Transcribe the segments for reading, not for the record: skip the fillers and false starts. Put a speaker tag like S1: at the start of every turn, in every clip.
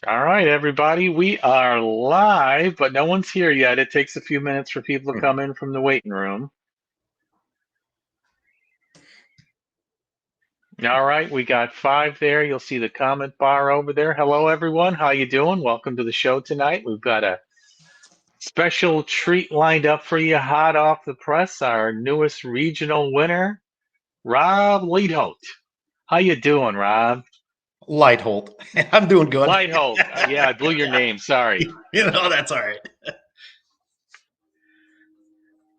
S1: All right, everybody, we are live, but no one's here yet. It takes a few minutes for people to come in from the waiting room. All right, we got five there. You'll see the comment bar over there. Hello, everyone. How you doing? Welcome to the show tonight. We've got a special treat lined up for you, hot off the press. Our newest regional winner, Rob Leidholdt. How you doing, Rob?
S2: Leidholdt. I'm doing good.
S1: Leidholdt. Yeah, I blew your name. Sorry.
S2: That's all right.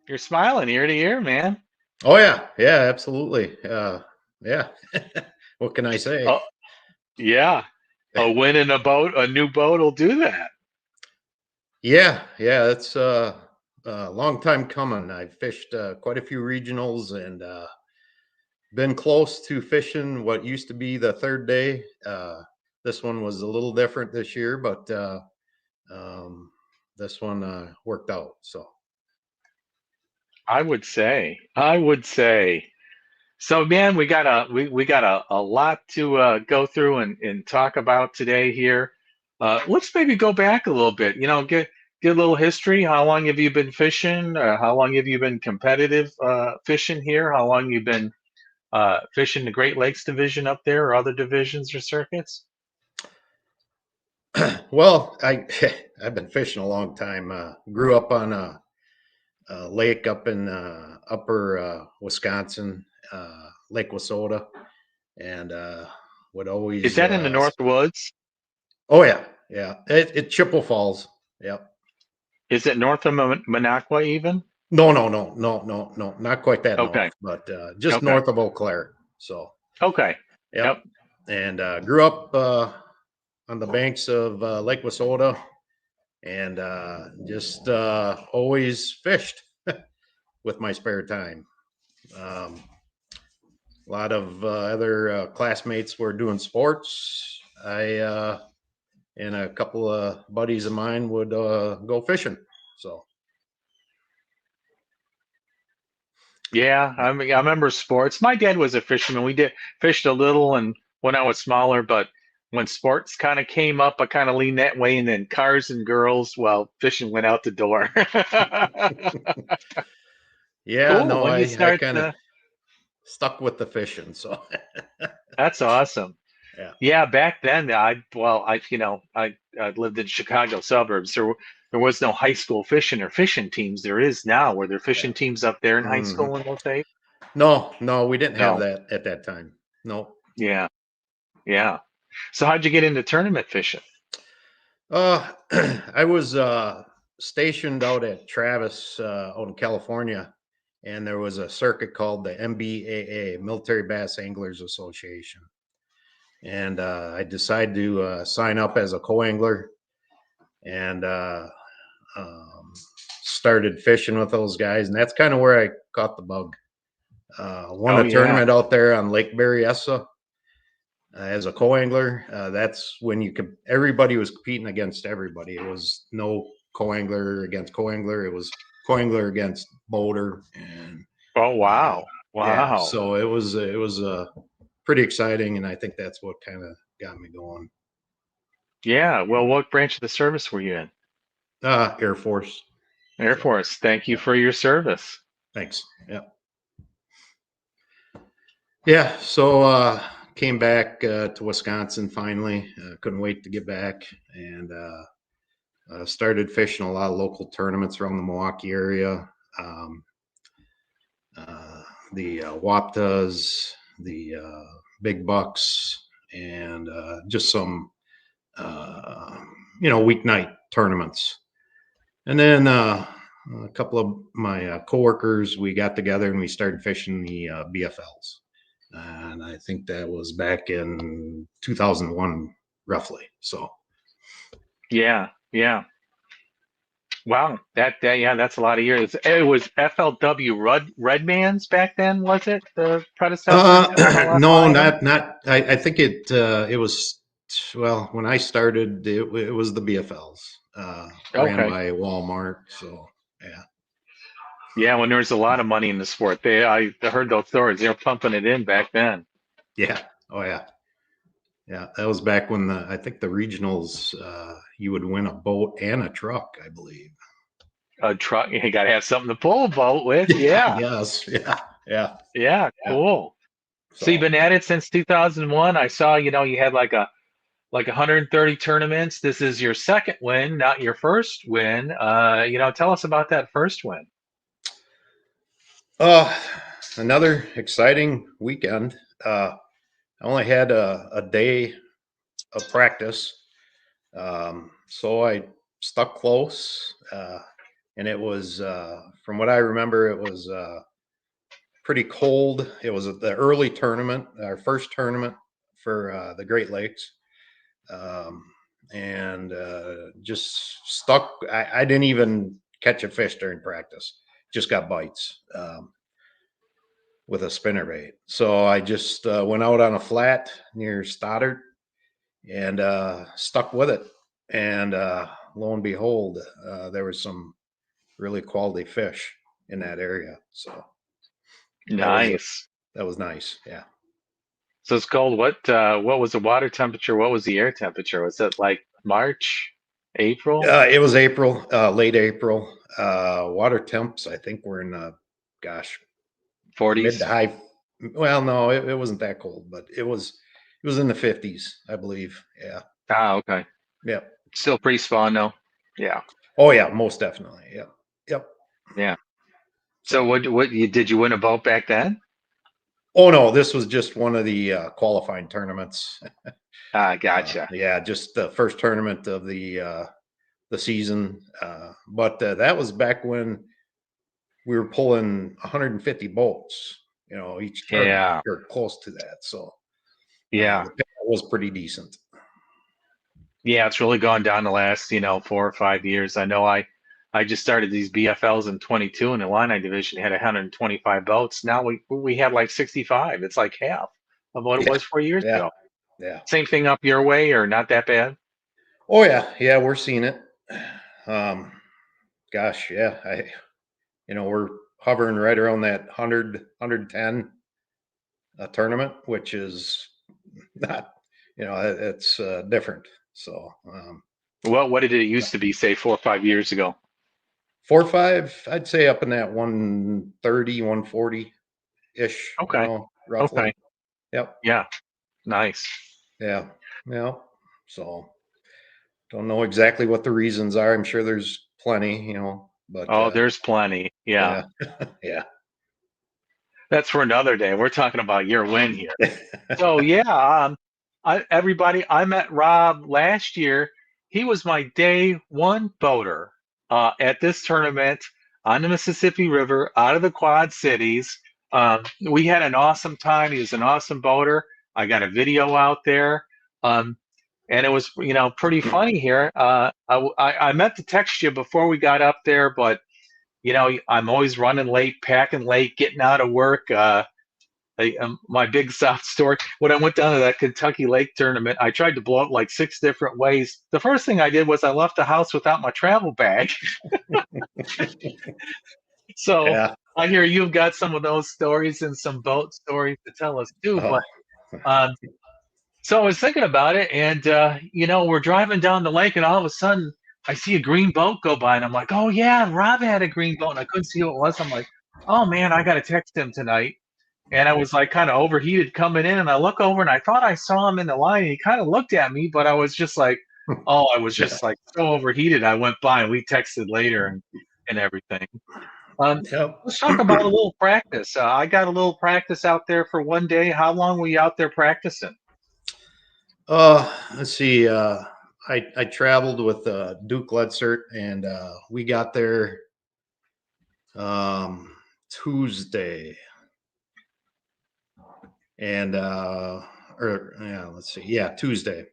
S1: You're smiling ear to ear, man.
S2: Oh yeah, absolutely. Yeah. What can I say?
S1: Oh, yeah. A win in a boat, a new boat will do that.
S2: Yeah. It's a long time coming. I've fished quite a few regionals and been close to fishing what used to be the third day. This one was a little different this year, but um, this one worked out. So
S1: I would say. So, man, we got a lot to go through and talk about today here. Let's maybe go back a little bit. Get a little history. How long have you been fishing? How long have you been competitive fishing here? How long you been fishing the Great Lakes division up there, or other divisions or circuits?
S2: well, I've been fishing a long time. Grew up on a lake up in upper Wisconsin, Lake Wissota, and would
S1: Is
S2: always.
S1: that in the North Woods?
S2: Oh yeah. It Chippewa Falls. Yep.
S1: Is it north of Minocqua even?
S2: No, not quite that
S1: Okay.
S2: north, but just
S1: Okay.
S2: north of Eau Claire. So,
S1: Okay.
S2: yep.
S1: Yep.
S2: And grew up on the banks of Lake Wissota, and just always fished with my spare time. Um, a lot of other classmates were doing sports. I and a couple of buddies of mine would go fishing. So
S1: Yeah, I remember sports. My dad was a fisherman. We did fished a little and when I was smaller, but when sports kind of came up, I kind of leaned that way, and then cars and girls, well, fishing went out the door.
S2: yeah,
S1: Cool.
S2: no,
S1: When you
S2: I
S1: start,
S2: kind of stuck with the fishing. So
S1: that's awesome.
S2: yeah,
S1: Yeah, back then, I lived in Chicago suburbs. There was no high school fishing or fishing teams. There is now. Were there
S2: yeah.
S1: fishing teams up there in high
S2: hmm
S1: school in those days?
S2: No, we didn't have
S1: No.
S2: that at that time. No.
S1: Yeah. Yeah. So how'd you get into tournament fishing?
S2: Uh, I was stationed out at Travis, out in California, and there was a circuit called the MBAA, Military Bass Anglers Association. And I decided to sign up as a co-angler and um, started fishing with those guys. And that's kind of where I caught the bug. Won
S1: Oh
S2: a
S1: yeah.
S2: tournament out there on Lake Berryessa as a co-angler. That's when everybody was competing against everybody. It was no co-angler against co-angler. It was co-angler against boater, and
S1: Oh
S2: uh,
S1: wow.
S2: yeah.
S1: Wow.
S2: So it was pretty exciting, and I think that's what kind of got me going.
S1: Yeah. Well, what branch of the service were you in?
S2: Air Force.
S1: Air
S2: So
S1: Force. Thank you
S2: yeah,
S1: for your service.
S2: thanks. Yeah, yeah. So came back to Wisconsin finally. Couldn't wait to get back and. Started fishing a lot of local tournaments around the Milwaukee area. Um, uh, the Waptas, the Big Bucks, and just some, uh, weeknight tournaments. And then a couple of my coworkers, we got together and we started fishing the BFLs. And I think that was back in 2001, roughly. So,
S1: Yeah. Yeah. Wow. Yeah, that's a lot of years. It was FLW Redmans back then, was it? The predecessor to MLF
S2: no,
S1: Island?
S2: not. I think it was well when I started. It was the BFLs ran
S1: Okay.
S2: by Walmart. So yeah,
S1: Yeah, when there was a lot of money in the sport. I heard those stories. They were pumping it in back then.
S2: yeah, oh yeah, Yeah, that was back when I think the regionals, you would win a boat and a truck, I believe.
S1: A truck, you got to have something to pull a boat with.
S2: Yeah,
S1: Yeah.
S2: yes, yeah, yeah,
S1: Yeah.
S2: yeah.
S1: Cool. So you've
S2: So,
S1: been at it since 2001. I saw, you had like 130 tournaments. This is your second win, not your first win. Tell us about that first win.
S2: uh, another exciting weekend. I only had a day of practice, so I stuck close, and it was, from what I remember, it was pretty cold. It was the early tournament, our first tournament for the Great Lakes, um, and just stuck. I didn't even catch a fish during practice; just got bites with a spinnerbait. So I just went out on a flat near Stoddard and stuck with it. And lo and behold, there was some really quality fish in that area. So that was
S1: Nice.
S2: that was nice. Yeah.
S1: So it's cold. What was the water temperature? What was the air temperature? Was it like March, April,
S2: It was April, late April. Water temps, I think, were in gosh, mid
S1: 40s?
S2: to high. Well, no, it wasn't that cold, but it was in the 50s, I believe. Yeah.
S1: Ah, okay.
S2: Yep.
S1: Still pretty spawn though. Yeah.
S2: Oh yeah, most definitely. Yep. Yep.
S1: Yeah. So
S2: So.
S1: what you did you win a boat back then?
S2: Oh no, this was just one of the qualifying tournaments.
S1: Ah, gotcha.
S2: Yeah, just the first tournament of the season. But that was back when we were pulling 150 boats, each tournament
S1: Yeah.
S2: or close to that. So
S1: Yeah.
S2: the payout was pretty decent.
S1: Yeah, it's really gone down the last, 4 or 5 years. I know I just started these BFLs in 22 in the line division, had 125 boats. Now we have like 65. It's like half of what it
S2: Yeah,
S1: was 4 years
S2: yeah,
S1: ago.
S2: yeah.
S1: Same thing up your way or not that bad?
S2: Oh yeah, yeah. We're seeing it. Um, Gosh, yeah. We're hovering right around that 100, tournament, which is not, it's different. So,
S1: Well, what did it used to be, say 4 or 5 years ago?
S2: 4 or 5, I'd say up in that 130, 140 ish,
S1: Okay.
S2: roughly.
S1: Okay.
S2: Yep.
S1: Yeah. Nice.
S2: Yeah. Yeah. So don't know exactly what the reasons are. I'm sure there's plenty, but
S1: Oh, there's plenty. Yeah.
S2: yeah. Yeah.
S1: That's for another day. We're talking about your win here. So yeah, everybody, I met Rob last year. He was my day one boater at this tournament on the Mississippi River, out of the Quad Cities. We had an awesome time. He was an awesome boater. I got a video out there, um, and it was pretty funny here. I meant to text you before we got up there, but I'm always running late, packing late, getting out of work. My big South story. When I went down to that Kentucky Lake tournament, I tried to blow it like 6 different ways. The first thing I did was I left the house without my travel bag. So
S2: Yeah.
S1: I hear you've got some of those stories and some boat stories to tell us too. But
S2: Oh,
S1: um, so I was thinking about it, and we're driving down the lake, and all of a sudden I see a green boat go by, and I'm like, oh yeah, Rob had a green boat, and I couldn't see who it was. I'm like, oh man, I got to text him tonight. And I was like kind of overheated coming in, and I look over and I thought I saw him in the line, and he kind of looked at me, but I was just like, oh, I was
S2: yeah.
S1: just like so overheated. I went by and we texted later and everything.
S2: Yep.
S1: Let's talk about a little practice. I got a little practice out there for one day. How long were you out there practicing?
S2: Let's see. I traveled with Duke Ledsert, and we got there um, Tuesday, and or yeah, let's see, yeah, Tuesday.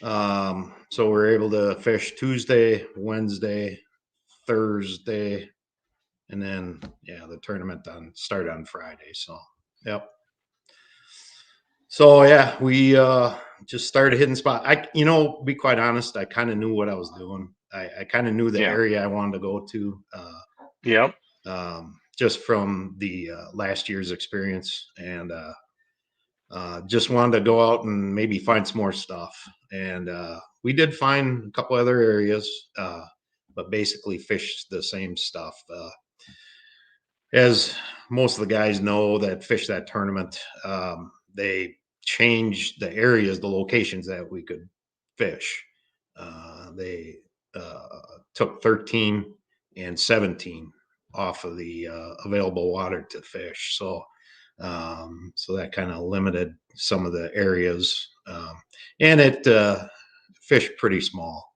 S2: So we are able to fish Tuesday, Wednesday, Thursday, and then yeah, the tournament started on Friday. So yep. So yeah, we just started hitting spot. Be quite honest, I kind of knew what I was doing. I kind of knew the
S1: Yeah.
S2: area I wanted to go to,
S1: Yep.
S2: just from the last year's experience, and Just wanted to go out and maybe find some more stuff. And we did find a couple other areas, but basically fished the same stuff. As most of the guys know that fish that tournament, they changed the areas, the locations that we could fish. They took 13 and 17 off of the available water to fish. So that kind of limited some of the areas, and it fished pretty small.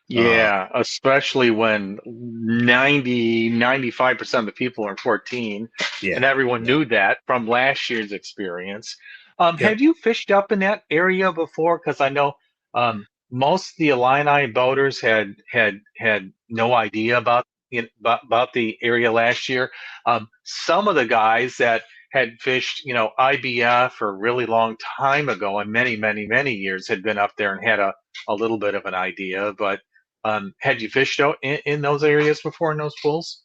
S2: Uh,
S1: Yeah, especially when 95% of the people are 14, and
S2: yeah,
S1: everyone
S2: yeah,
S1: knew that from last year's experience. Have
S2: yep.
S1: you fished up in that area before? Because I know most of the Illini boaters had no idea about the area last year. Some of the guys that had fished, IBF for a really long time ago, and many years, had been up there and had a little bit of an idea, but had you fished out in those areas before in those pools?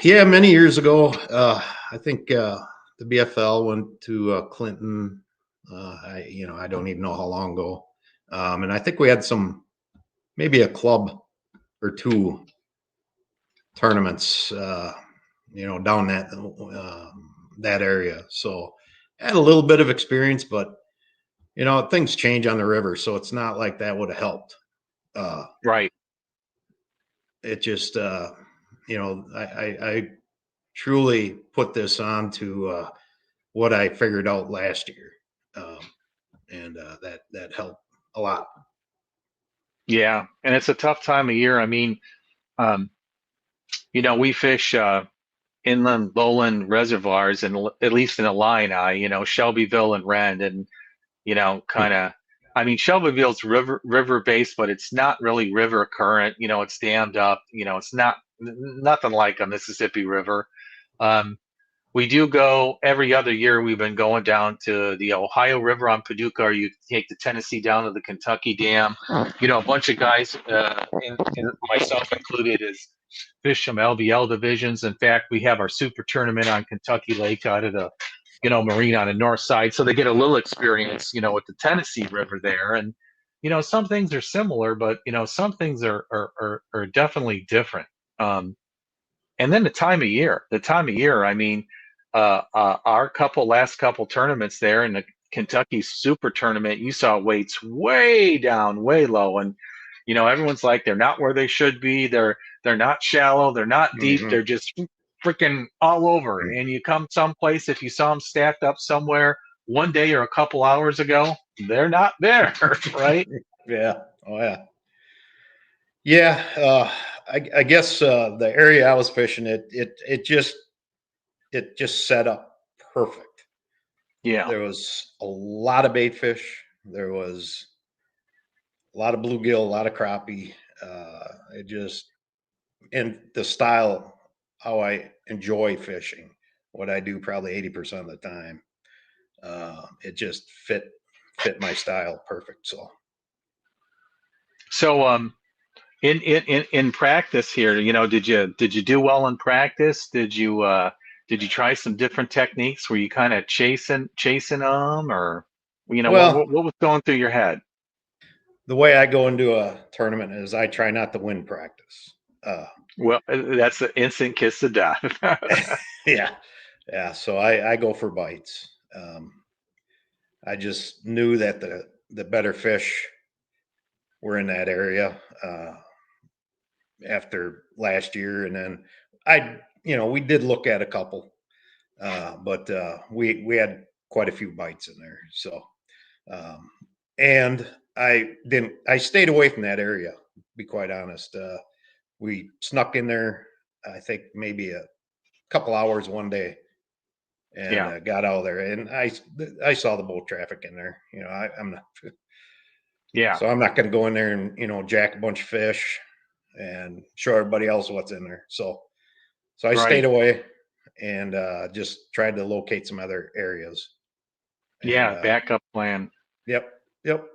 S2: Yeah, many years ago, I think the BFL went to Clinton. I don't even know how long ago, and I think we had maybe a club or two tournaments, down that area. So I had a little bit of experience, but things change on the river, so it's not like that would have helped. Uh,
S1: Right.
S2: it just, I truly put this on to what I figured out last year, um, and that helped a lot.
S1: Yeah, and it's a tough time of year. I mean, um, we fish inland lowland reservoirs, and at least in Illini, Shelbyville and Rend, and kind of. I mean, Shelbyville's river based, but it's not really river current. It's dammed up. It's nothing like a Mississippi River. Um, We do go every other year. We've been going down to the Ohio River on Paducah, or you take the Tennessee down to the Kentucky Dam. A bunch of guys, and myself included, is fish some LBL divisions. In fact, we have our super tournament on Kentucky Lake out of the, marina on the north side, so they get a little experience, with the Tennessee River there. And some things are similar, but some things are definitely different. And then the time of year. I mean, our last couple tournaments there in the Kentucky Super Tournament, you saw weights way down, way low, and everyone's like they're not where they should be. They're not shallow, they're not deep,
S2: Mm-hmm.
S1: they're just freaking all over. And you come someplace, if you saw them stacked up somewhere one day or a couple hours ago, they're not there, right?
S2: Yeah. Oh yeah. Yeah. I guess the area I was fishing, it just set up perfect.
S1: Yeah,
S2: There was a lot of bait fish. There was a lot of bluegill, a lot of crappie. It just and the style how I enjoy fishing, what I do probably 80% of the time. It just fit my style perfect. So
S1: so in practice here, did you do well in practice? Did you try some different techniques? Were you kind of chasing them, or what,
S2: well,
S1: what was going through your head?
S2: the way I go into a tournament is I try not to win practice. Uh,
S1: Well, that's an instant kiss of death.
S2: yeah, yeah. So I go for bites. I just knew that the better fish were in that area after last year, and then we did look at a couple, but we had quite a few bites in there. So um, and I stayed away from that area. To be quite honest, we snuck in there. I think maybe a couple hours one day and
S1: Yeah,
S2: got out of there. And I saw the boat traffic in there. I'm not
S1: yeah,
S2: so I'm not going to go in there and jack a bunch of fish and show everybody else what's in there. So I stayed
S1: right.
S2: away and just tried to locate some other areas. And
S1: Yeah, backup plan.
S2: yep, yep,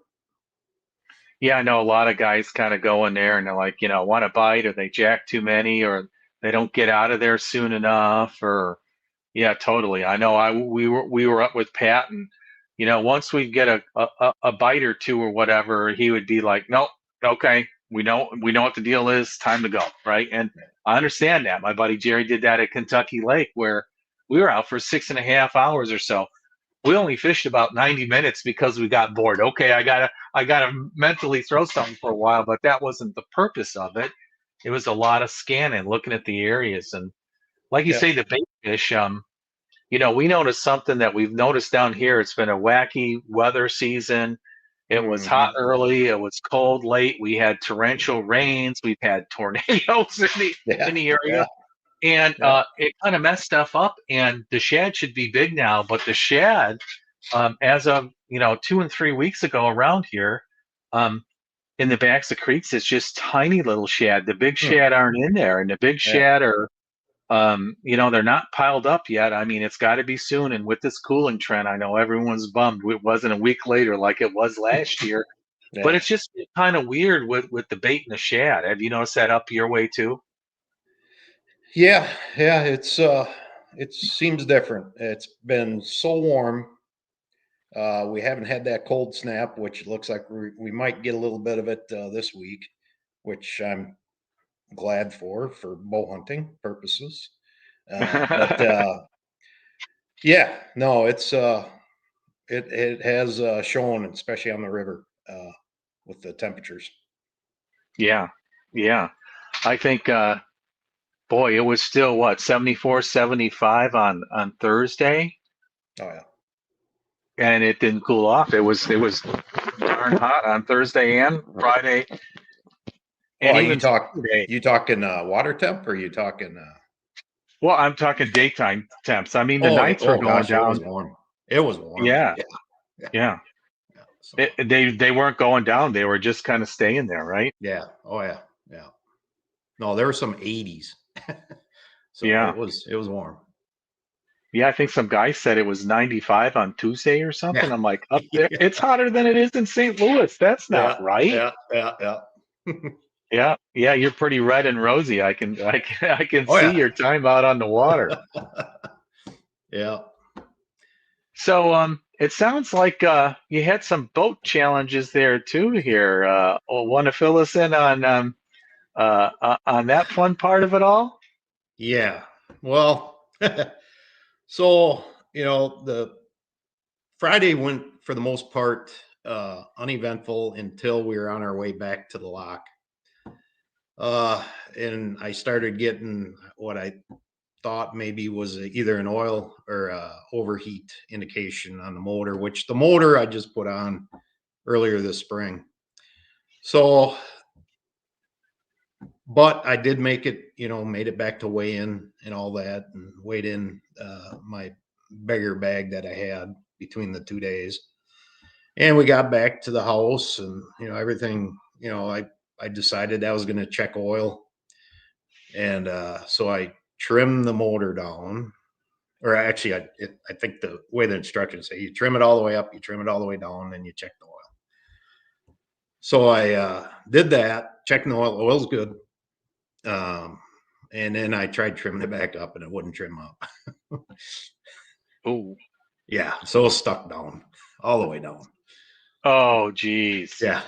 S1: Yeah, I know a lot of guys kind of go in there and they're like, want to bite, or they jack too many, or they don't get out of there soon enough, or yeah, totally. I know we were up with Pat, and once we'd get a bite or two or whatever, he would be like, nope, okay, we know what the deal is, time to go, right? And I understand that. My buddy Jerry did that at Kentucky Lake, where we were out for 6.5 hours or so. We only fished about 90 minutes because we got bored. Okay, I gotta mentally throw something for a while, but that wasn't the purpose of it. It was a lot of scanning, looking at the areas, and like you
S2: Yeah.
S1: say, the bait fish. We noticed something that we've noticed down here. It's been a wacky weather season. It was hot
S2: Hmm.
S1: early. It was cold late. We had torrential rains. We've had tornadoes in
S2: Yeah.
S1: the area,
S2: Yeah.
S1: and
S2: Yeah.
S1: it kind of messed stuff up. And the shad should be big now, but the shad, as of 2 and 3 weeks ago around here, um, in the backs of creeks, it's just tiny little shad. The big
S2: Hmm.
S1: shad aren't in there, and the big
S2: Yeah.
S1: shad are they're not piled up yet. I mean, it's got to be soon. And with this cooling trend, I know everyone's bummed. It wasn't a week later like it was last year, but
S2: Yeah.
S1: it's just kind of weird with the bait and the shad. Have you noticed that up your way too?
S2: Yeah. Yeah. It seems different. It's been so warm. We haven't had that cold snap, which looks like we might get a little bit of it this week, which I'm glad for bow hunting purposes. But yeah, no, it has shown, especially on the river, with the temperatures.
S1: Yeah, yeah. I think, boy, it was still what, 74, 75 on Thursday,
S2: Oh yeah.
S1: and it didn't cool off. It was darn hot on Thursday and Friday,
S2: Oh,
S1: and even Saturday.
S2: you talking water temp, or you talking?
S1: Well, I'm talking daytime temps. I mean, the nights were
S2: Oh
S1: going
S2: gosh, it was
S1: down.
S2: warm. It was warm.
S1: Yeah,
S2: Yeah. Yeah.
S1: yeah.
S2: Yeah. So
S1: They weren't going down. They were just kind of staying there, right?
S2: yeah. Oh yeah. Yeah. No, there were some 80s. So
S1: Yeah.
S2: it was warm.
S1: Yeah, I think some guy said it was 95 on Tuesday or something.
S2: Yeah.
S1: I'm like, up there,
S2: Yeah.
S1: it's hotter than it is in St. Louis. That's not
S2: Yeah.
S1: right.
S2: Yeah. Yeah. Yeah.
S1: Yeah, yeah, you're pretty red and rosy. I can
S2: Oh
S1: see
S2: yeah.
S1: your time out on the water.
S2: Yeah.
S1: So it sounds like you had some boat challenges there too here. Want to fill us in on that fun part of it all?
S2: Yeah. Well, so the Friday went for the most part uneventful until we were on our way back to the lock. Uh, and I started getting what I thought maybe was either an oil or overheat indication on the motor, which the motor I just put on earlier this spring. So, but I did make it, made it back to weigh in and all that, and weighed in my bigger bag that I had between the 2 days. And we got back to the house, and everything. I decided I was going to check oil, and so I trimmed the motor down. Or actually, I think the way the instructions say, you trim it all the way up, you trim it all the way down, and you check the oil. So I did that, checking the oil. Oil's good. Um, and then I tried trimming it back up, and it wouldn't trim up.
S1: Oh,
S2: Yeah, so it was stuck down, all the way down.
S1: oh, geez.
S2: Yeah,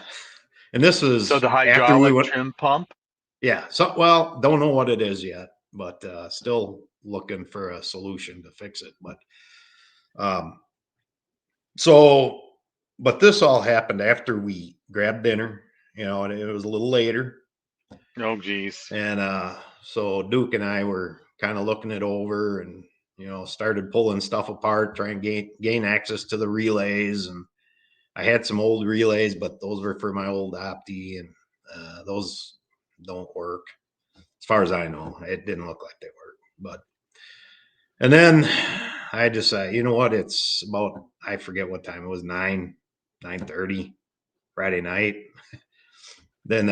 S2: and this
S1: So
S2: is
S1: the
S2: after we
S1: hydraulic
S2: went.
S1: trim pump?
S2: Yeah, so well, don't know what it is yet, but still looking for a solution to fix it. But um, so, but this all happened after we grabbed dinner, and it was a little later.
S1: Oh, geez.
S2: And so Duke and I were kind of looking it over, and started pulling stuff apart, trying to gain access to the relays. And I had some old relays, but those were for my old Opti, and those don't work as far as I know. It didn't look like they worked, but and then I decided, you know what? It's about, I forget what time it was, 9:30 Friday night. Then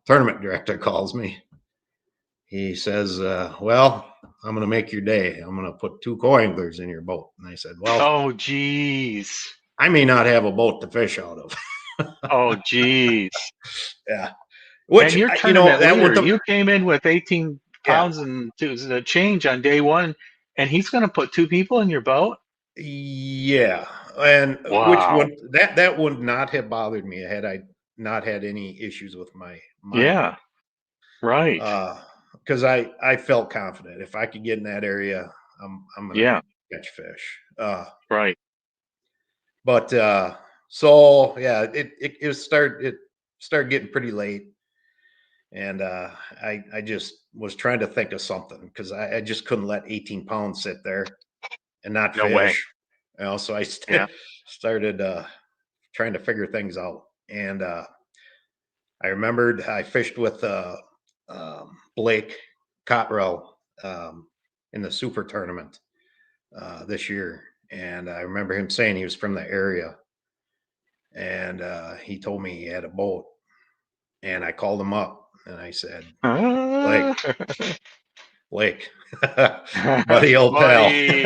S2: tournament director calls me. He says, well, I'm going to make your day. I'm going to put 2 co-anglers in your boat. And I said, well,
S1: Oh, geez.
S2: I may not have a boat to fish out of.
S1: Oh, geez.
S2: Yeah.
S1: And
S2: Which,
S1: you're tournament
S2: that would
S1: leader.
S2: the,
S1: You came in with 18
S2: yeah.
S1: pounds and change on day one, and he's going to put two people in your boat?
S2: Yeah. and which
S1: Wow.
S2: would that would not have bothered me had I not had any issues with my
S1: Yeah.
S2: boat.
S1: Right.
S2: Because I felt confident if I could get in that area, I'm gonna
S1: Yeah.
S2: catch fish.
S1: Right.
S2: But so yeah, it started getting pretty late, and I just was trying to think of something because I just couldn't let 18 pounds sit there and not
S1: No way.
S2: fish. So I
S1: Yeah.
S2: started trying to figure things out, and I remembered I fished with Blake Cottrell in the Super Tournament this year, and I remember him saying he was from the area, and he told me he had a boat, and I called him up and I said, Blake,
S1: Ah.
S2: Blake, buddy, old pal,
S1: Buddy.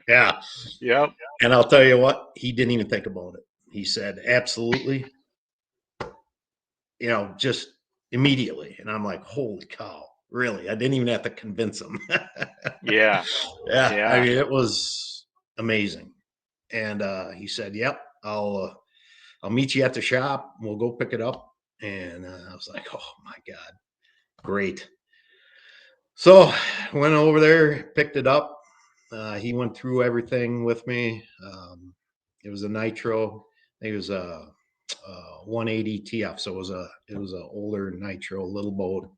S2: yeah.
S1: Yep.
S2: And I'll tell you what, he didn't even think about it. He said, absolutely, just immediately. And I'm like, holy cow, really? I didn't even have to convince him.
S1: Yeah.
S2: Yeah, I
S1: Yeah.
S2: mean, it was amazing. And he said, "Yep, I'll meet you at the shop. We'll go pick it up." And I was like, "Oh my god, great!" So went over there, picked it up. He went through everything with me. It was a nitro. It was a 180 TF, so it was a older nitro, little boat,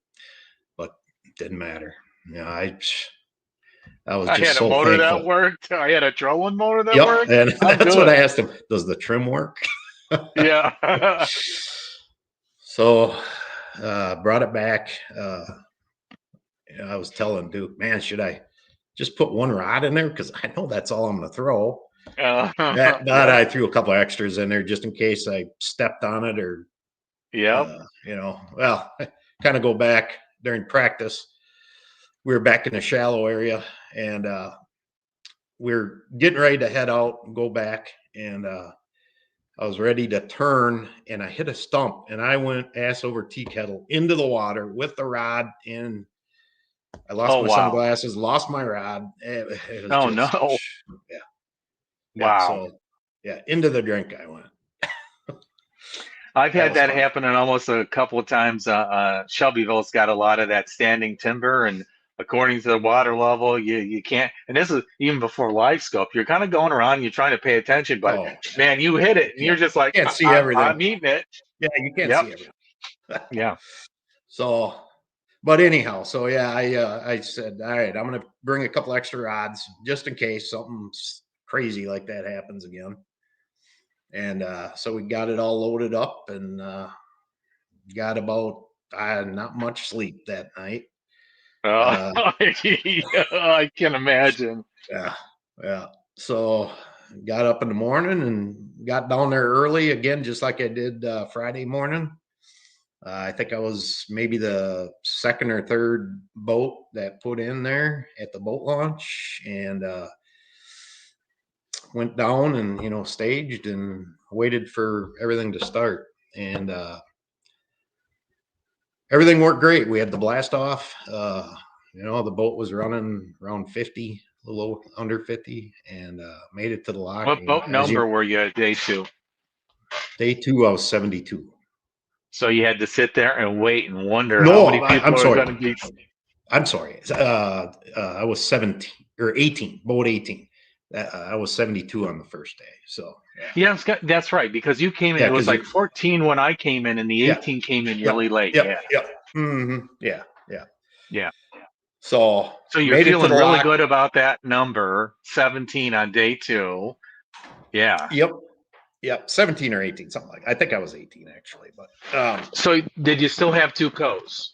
S2: but it didn't matter. Yeah, I was
S1: I
S2: just
S1: had a
S2: so
S1: motor that
S2: thankful.
S1: worked. I had a trolling motor that
S2: Yep,
S1: worked.
S2: and
S1: I'm
S2: that's what I
S1: good.
S2: asked him. Does the trim work?
S1: Yeah.
S2: So brought it back. I was telling Duke, man, should I just put one rod in there? Because I know that's all I'm going to throw. That
S1: Yep.
S2: I threw a couple extras in there just in case I stepped on it or,
S1: Yep.
S2: well, kind of go back during practice. We were back in the shallow area and we are getting ready to head out and go back. And I was ready to turn and I hit a stump and I went ass over tea kettle into the water with the rod and I lost
S1: Oh
S2: my
S1: wow.
S2: sunglasses, lost my rod. It was
S1: Oh
S2: just,
S1: no.
S2: yeah, yeah.
S1: Wow.
S2: So, yeah, into the drink I went.
S1: I've
S2: That
S1: had
S2: was
S1: that
S2: fun.
S1: happen in almost a couple of times. Shelbyville's got a lot of that standing timber, and according to the water level, you can't. And this is even before live scope. You're kind of going around, you're trying to pay attention, but
S2: Oh,
S1: man, you hit it,
S2: you
S1: and you're
S2: can't,
S1: just like,
S2: can't see
S1: I'm
S2: everything.
S1: eating it.
S2: Yeah, you can't
S1: Yep.
S2: see everything.
S1: Yeah.
S2: So, but anyhow, so yeah, I said, all right, I'm gonna bring a couple extra rods just in case something crazy like that happens again. And so we got it all loaded up and got about not much sleep that night.
S1: Uh,
S2: Uh,
S1: I can imagine.
S2: yeah, yeah. So got up in the morning and got down there early again, just like I did Friday morning. I think I was maybe the second or third boat that put in there at the boat launch, and went down and staged and waited for everything to start. And everything worked great. We had the blast off. The boat was running around 50, a little under 50, and made it to the lock.
S1: What
S2: And
S1: boat
S2: as
S1: number were you at day two?
S2: day two, I was 72.
S1: So you had to sit there and wait and wonder how
S2: No,
S1: many people
S2: I'm
S1: are
S2: sorry.
S1: going to be.
S2: I'm sorry. I was 17 or 18, boat 18. I was 72 on the first day. So yeah,
S1: Yeah, that's right, because you came in,
S2: yeah,
S1: it was
S2: because
S1: like 14 when I came in, and the
S2: yeah,
S1: 18 came in
S2: yep,
S1: really late.
S2: yep,
S1: Yeah.
S2: yep, yeah, yeah.
S1: Yeah.
S2: So
S1: So you're
S2: made it to
S1: feeling
S2: the
S1: really
S2: lock.
S1: good about that number, 17 on day two. Yeah.
S2: Yep, yep, 17 or 18, something like. I think I was 18 actually, but
S1: So did you still have two coats?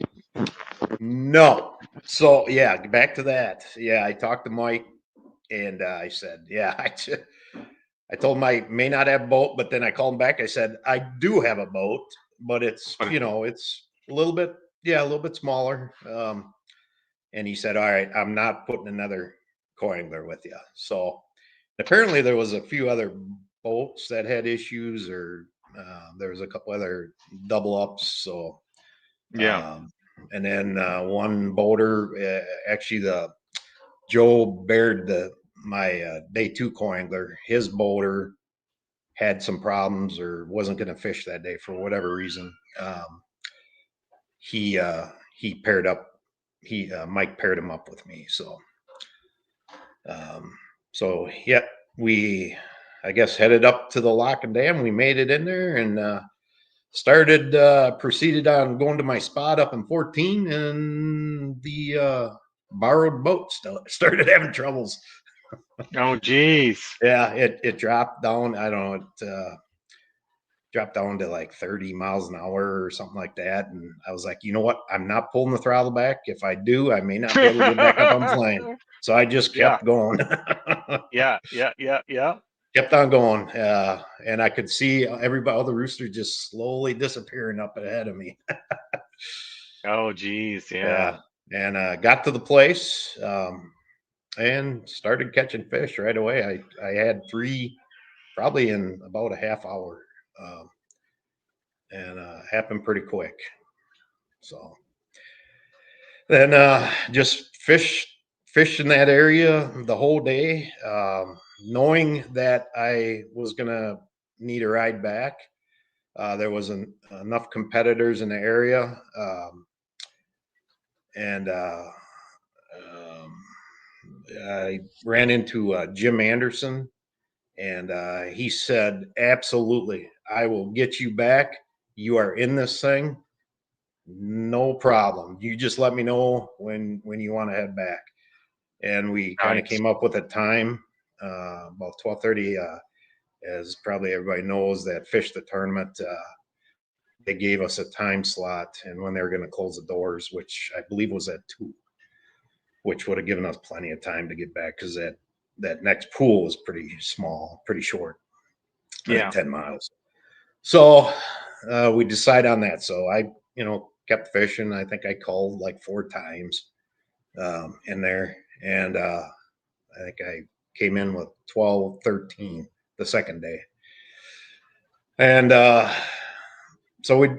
S2: no. So yeah, back to that. Yeah, I talked to Mike, and I said, yeah, I told him I may not have a boat, but then I called him back. I said, I do have a boat, but it's a little bit, yeah, a little bit smaller. And he said, all right, I'm not putting another coangler with you. So apparently there was a few other boats that had issues, or there was a couple other double ups. So,
S1: Yeah.
S2: um, and then one boater, actually the Joe Baird, my day 2 co-angler, his boater had some problems or wasn't going to fish that day for whatever reason. He paired up. Mike paired him up with me. Um, so yeah, we I guess headed up to the lock and dam. We made it in there and proceeded on going to my spot up in 14, and the borrowed boat started having troubles.
S1: Oh, geez.
S2: Yeah, it dropped down. I don't know. It dropped down to like 30 miles an hour or something like that. And I was like, you know what? I'm not pulling the throttle back. If I do, I may not be able to get back up on plane. So I just
S1: Yeah,
S2: kept going.
S1: yeah, yeah, yeah, yeah.
S2: Kept on going. And I could see everybody, all the roosters just slowly disappearing up ahead of me.
S1: Oh, geez, yeah.
S2: Yeah. And got to the place and started catching fish right away. I had 3 probably in about a half hour. Um, and happened pretty quick. So then just fish in that area the whole day, knowing that I was gonna need a ride back. There wasn't enough competitors in the area, and um, I ran into Jim Anderson, and he said, "Absolutely, I will get you back. You are in this thing. No problem. You just let me know when you want to head back." And we kind of
S1: Nice.
S2: came up with a time about 12:30. As probably everybody knows, that Fish the Tournament, they gave us a time slot and when they were going to close the doors, which I believe was at 2, which would have given us plenty of time to get back because that next pool was pretty small, pretty short, like
S1: Yeah.
S2: 10 miles. So we decide on that. So I, kept fishing. I think I called like 4 times in there. And I think I came in with 12, 13 the second day. And so we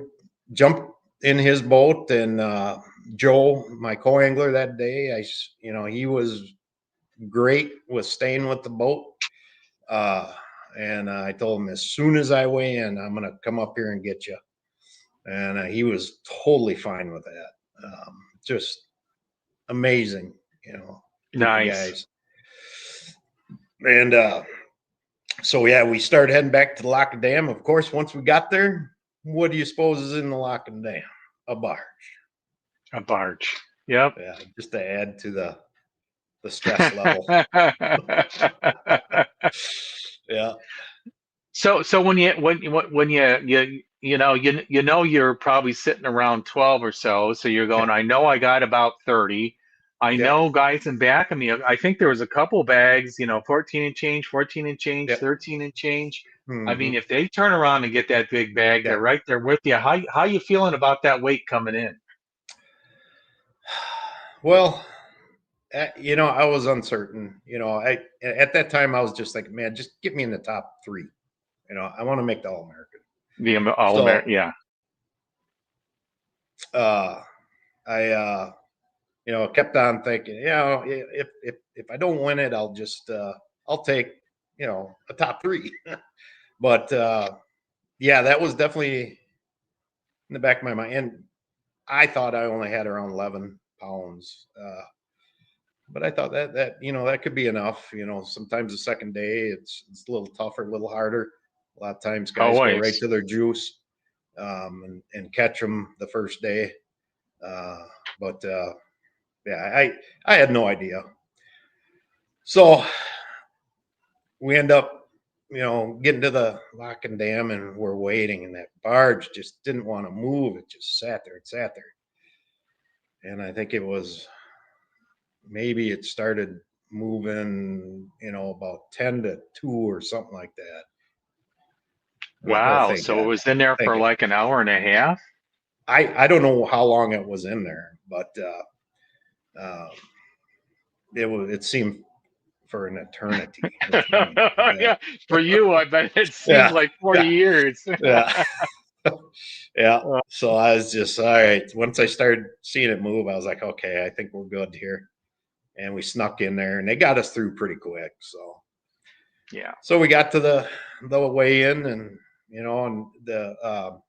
S2: jumped in his boat, and Joe, my co-angler that day, he was great with staying with the boat. And I told him, as soon as I weigh in, I'm going to come up here and get you. And he was totally fine with that. Just amazing, group of
S1: Nice.
S2: guys. And so yeah, we started heading back to the lock and dam. Of course, once we got there, what do you suppose is in the lock and dam? A barge.
S1: A barge. Yep.
S2: Yeah, just to add to the stress level. Yeah,
S1: So when you you're probably sitting around 12 or so. So you're
S2: yeah,
S1: going, I know I got about 30. I
S2: yeah,
S1: know guys in back of me. I think there was a couple bags, 14 and change, 14 and change,
S2: yeah.
S1: 13 and change. I mean,
S2: Hmm.
S1: if they turn around and get that big bag, they're
S2: Yeah.
S1: right there with you. How you feeling about that weight coming in?
S2: Well, I was uncertain. I at that time I was just like, man, just get me in the top 3. I want to make the All American.
S1: The All American,
S2: So
S1: yeah.
S2: uh, I kept on thinking, if I don't win it, I'll take a top 3. But yeah, that was definitely in the back of my mind. And I thought I only had around 11 pounds. But I thought that could be enough. Sometimes the second day it's a little tougher, a little harder. A lot of times guys go right
S1: Always.
S2: to their juice and catch them the first day. Uh, but yeah, I had no idea. So we end up, getting to the lock and dam, and we're waiting, and that barge just didn't want to move. It just sat there and sat there. And I think it was maybe it started moving, about 10 to 2 or something like that. And like, oh,
S1: Wow.
S2: thank
S1: So it
S2: God.
S1: was in there
S2: Thank
S1: for
S2: God.
S1: like an hour and a half.
S2: I don't know how long it was in there, but um, it seemed for an eternity with me.
S1: Yeah, for you, I bet it seemed
S2: Yeah.
S1: like 40
S2: Yeah.
S1: years.
S2: Yeah. Yeah.
S1: Uh,
S2: So I was just all right. Once I started seeing it move, I was like, okay, I think we're good here. and we snuck in there, and they got us through pretty quick.
S1: Yeah.
S2: So we got to the weigh in, and and the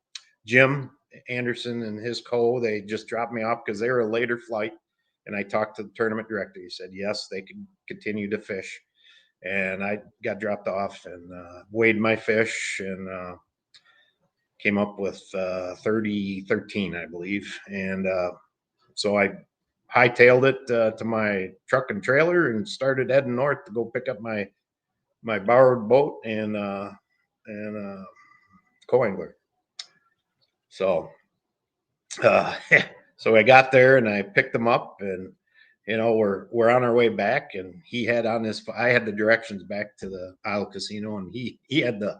S2: Jim Anderson and his they just dropped me off because they were a later flight. And I talked to the tournament director. He said yes, they could continue to fish. And I got dropped off and weighed my fish and came up with 30-13, I believe. And so I hightailed it to my truck and trailer and started heading north to go pick up my borrowed boat and co-angler. So so I got there and I picked them up, and we're on our way back, and he had I had the directions back to the Isle Casino, and he had the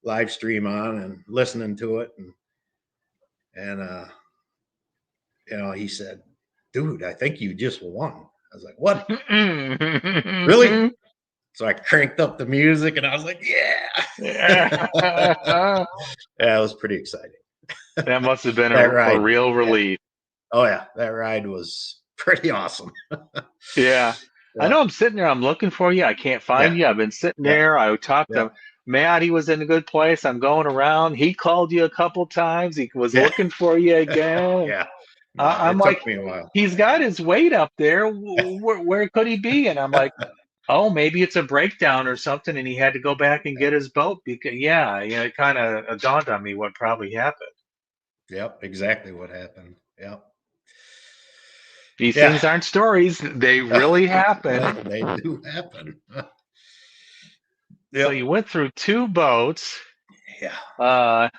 S2: live stream on and listening to it, and he said, "Dude, I think you just won." I was like, "What? Really?" So I cranked up the music and I was like, "Yeah."
S1: Yeah.
S2: Yeah, it was pretty exciting.
S1: That must have been
S2: That
S1: a
S2: ride.
S1: real
S2: Yeah.
S1: relief.
S2: Oh yeah, that ride was pretty awesome.
S1: Yeah. I
S2: Yeah.
S1: know I'm sitting there, I'm looking for you. I can't find
S2: Yeah.
S1: you. I've been sitting
S2: Yeah.
S1: there. I talked
S2: Yeah.
S1: to Matt. He was in a good place. I'm going around. He called you a couple times. He was
S2: Yeah.
S1: looking for you again.
S2: Yeah. No,
S1: I'm
S2: it
S1: like,
S2: took me a while.
S1: he's got his weight up there. Where could he be? And I'm like, oh, maybe it's a breakdown or something, and he had to go back and get his boat because, yeah, it kind of dawned on me what probably happened.
S2: Yep, exactly what happened. Yep.
S1: These
S2: Yeah.
S1: things aren't stories; they really happen.
S2: They do happen.
S1: So
S2: Yep.
S1: you went through two boats.
S2: Yeah.
S1: Uh,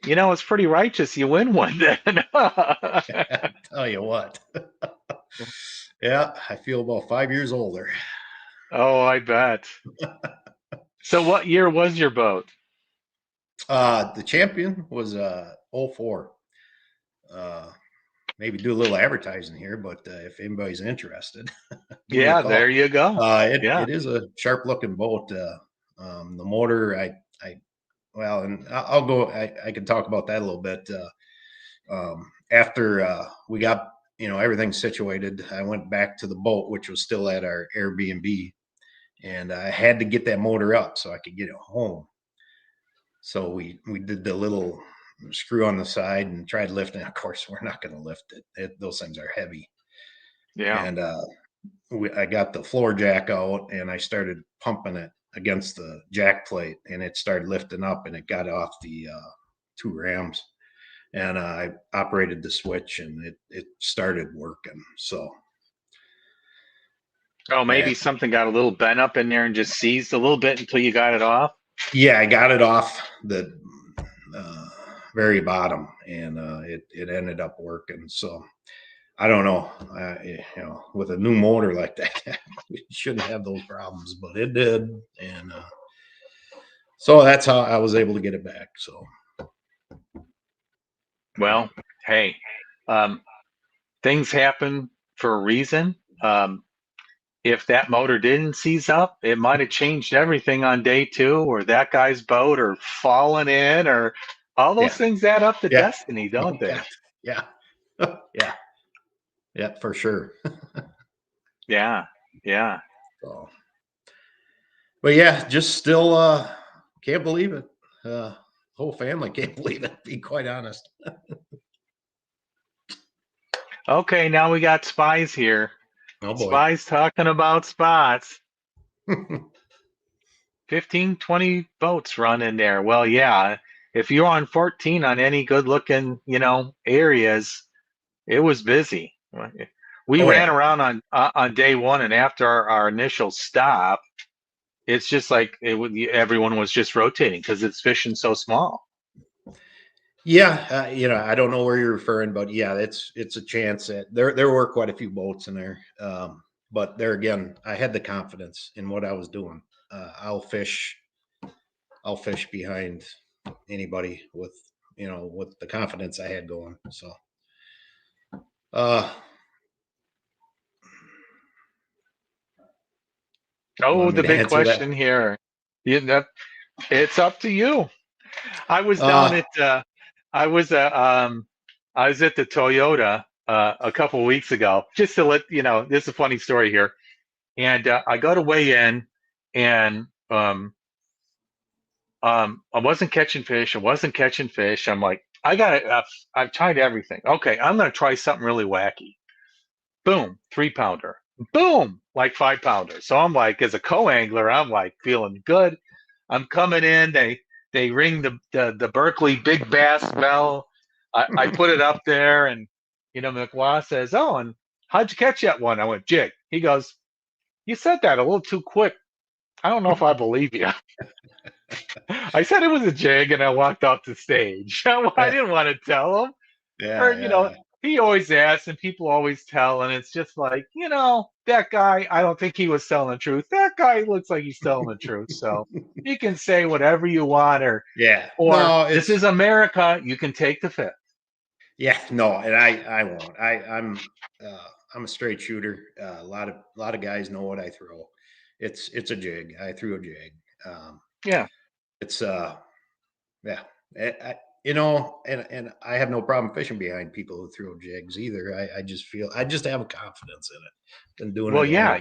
S1: it's pretty righteous. You win one then.
S2: Tell you what. Yeah, I feel about 5 years older.
S1: Oh, I bet. So what year was your boat?
S2: The champion was 04. Uh, maybe do a little advertising here, but if anybody's interested, give me a
S1: Yeah, there
S2: call.
S1: you go. Yeah.
S2: It is a sharp looking boat. The motor, well, and I'll go. I can talk about that a little bit. After we got everything situated, I went back to the boat, which was still at our Airbnb, and I had to get that motor up so I could get it home. So we did the little screw on the side and tried lifting. Of course, we're not going to lift it. Those things are heavy.
S1: Yeah.
S2: And I got the floor jack out and I started pumping it against the jack plate, and it started lifting up, and it got off the two rams. And I operated the switch, and it started working. So,
S1: Oh, maybe
S2: and
S1: something got a little bent up in there and just seized a little bit until you got it off.
S2: yeah, I got it off the uh, very bottom, and it ended up working. So I don't know, with a new motor like that, we shouldn't have those problems, but it did, and so that's how I was able to get it back. So
S1: Well, hey, um, things happen for a reason. If that motor didn't seize up, it might have changed everything on day two, or that guy's boat, or fallen in, or all those
S2: yeah,
S1: things add up to
S2: yeah,
S1: destiny, don't
S2: yeah,
S1: they?
S2: yeah, yeah, yeah, for sure.
S1: Yeah, yeah.
S2: So, but yeah, just still can't believe it. Whole family can't believe it. To be quite honest.
S1: Okay, now we got spies here.
S2: Oh boy.
S1: Spies talking about spots. 15, 20 boats run in there. Well, yeah, if you're on 14 on any good looking, areas, it was busy. We
S2: Oh
S1: ran
S2: yeah.
S1: around on day one, and after our initial stop, it's just like everyone was just rotating because it's fishing so small.
S2: Yeah, I don't know where you're referring, but yeah, it's a chance that there were quite a few boats in there. But there again, I had the confidence in what I was doing. I'll fish behind anybody with the confidence I had going. So, uh, you
S1: Oh,
S2: want me
S1: the
S2: to
S1: big
S2: answer that?
S1: question here. That it's up to you. I was down
S2: Uh,
S1: at I was I was at the Toyota a couple of weeks ago, just to let you know. This is a funny story here, and I go to weigh in, and I wasn't catching fish. I wasn't catching fish. I'm like, I've tried everything. Okay, I'm gonna try something really wacky. Boom, 3 pounder. Boom, like 5 pounder. So I'm like, as a co-angler, I'm like feeling good. I'm coming in. They ring the Berkeley big bass bell. I put it up there, and McWa says, "Oh, and how'd you catch that one?" I went, "Jig." He goes, "You said that a little too quick. I don't know if I believe you." I said it was a jig, and I walked off the stage. I
S2: Yeah,
S1: didn't want to tell him, or
S2: yeah,
S1: he always asks, and people always tell, and it's just like, that guy. I don't think he was telling the truth. That guy looks like he's telling the truth. So you can say whatever you want,
S2: yeah.
S1: or
S2: No,
S1: this
S2: it's
S1: is America. You can take the fifth.
S2: yeah, no, and I won't. I'm a straight shooter. A lot of guys know what I throw. It's a jig. I threw a jig. Um,
S1: Yeah.
S2: it's yeah, and I have no problem fishing behind people who throw jigs either. I just feel I just have a confidence in it. Been doing
S1: Well,
S2: it a
S1: yeah.
S2: long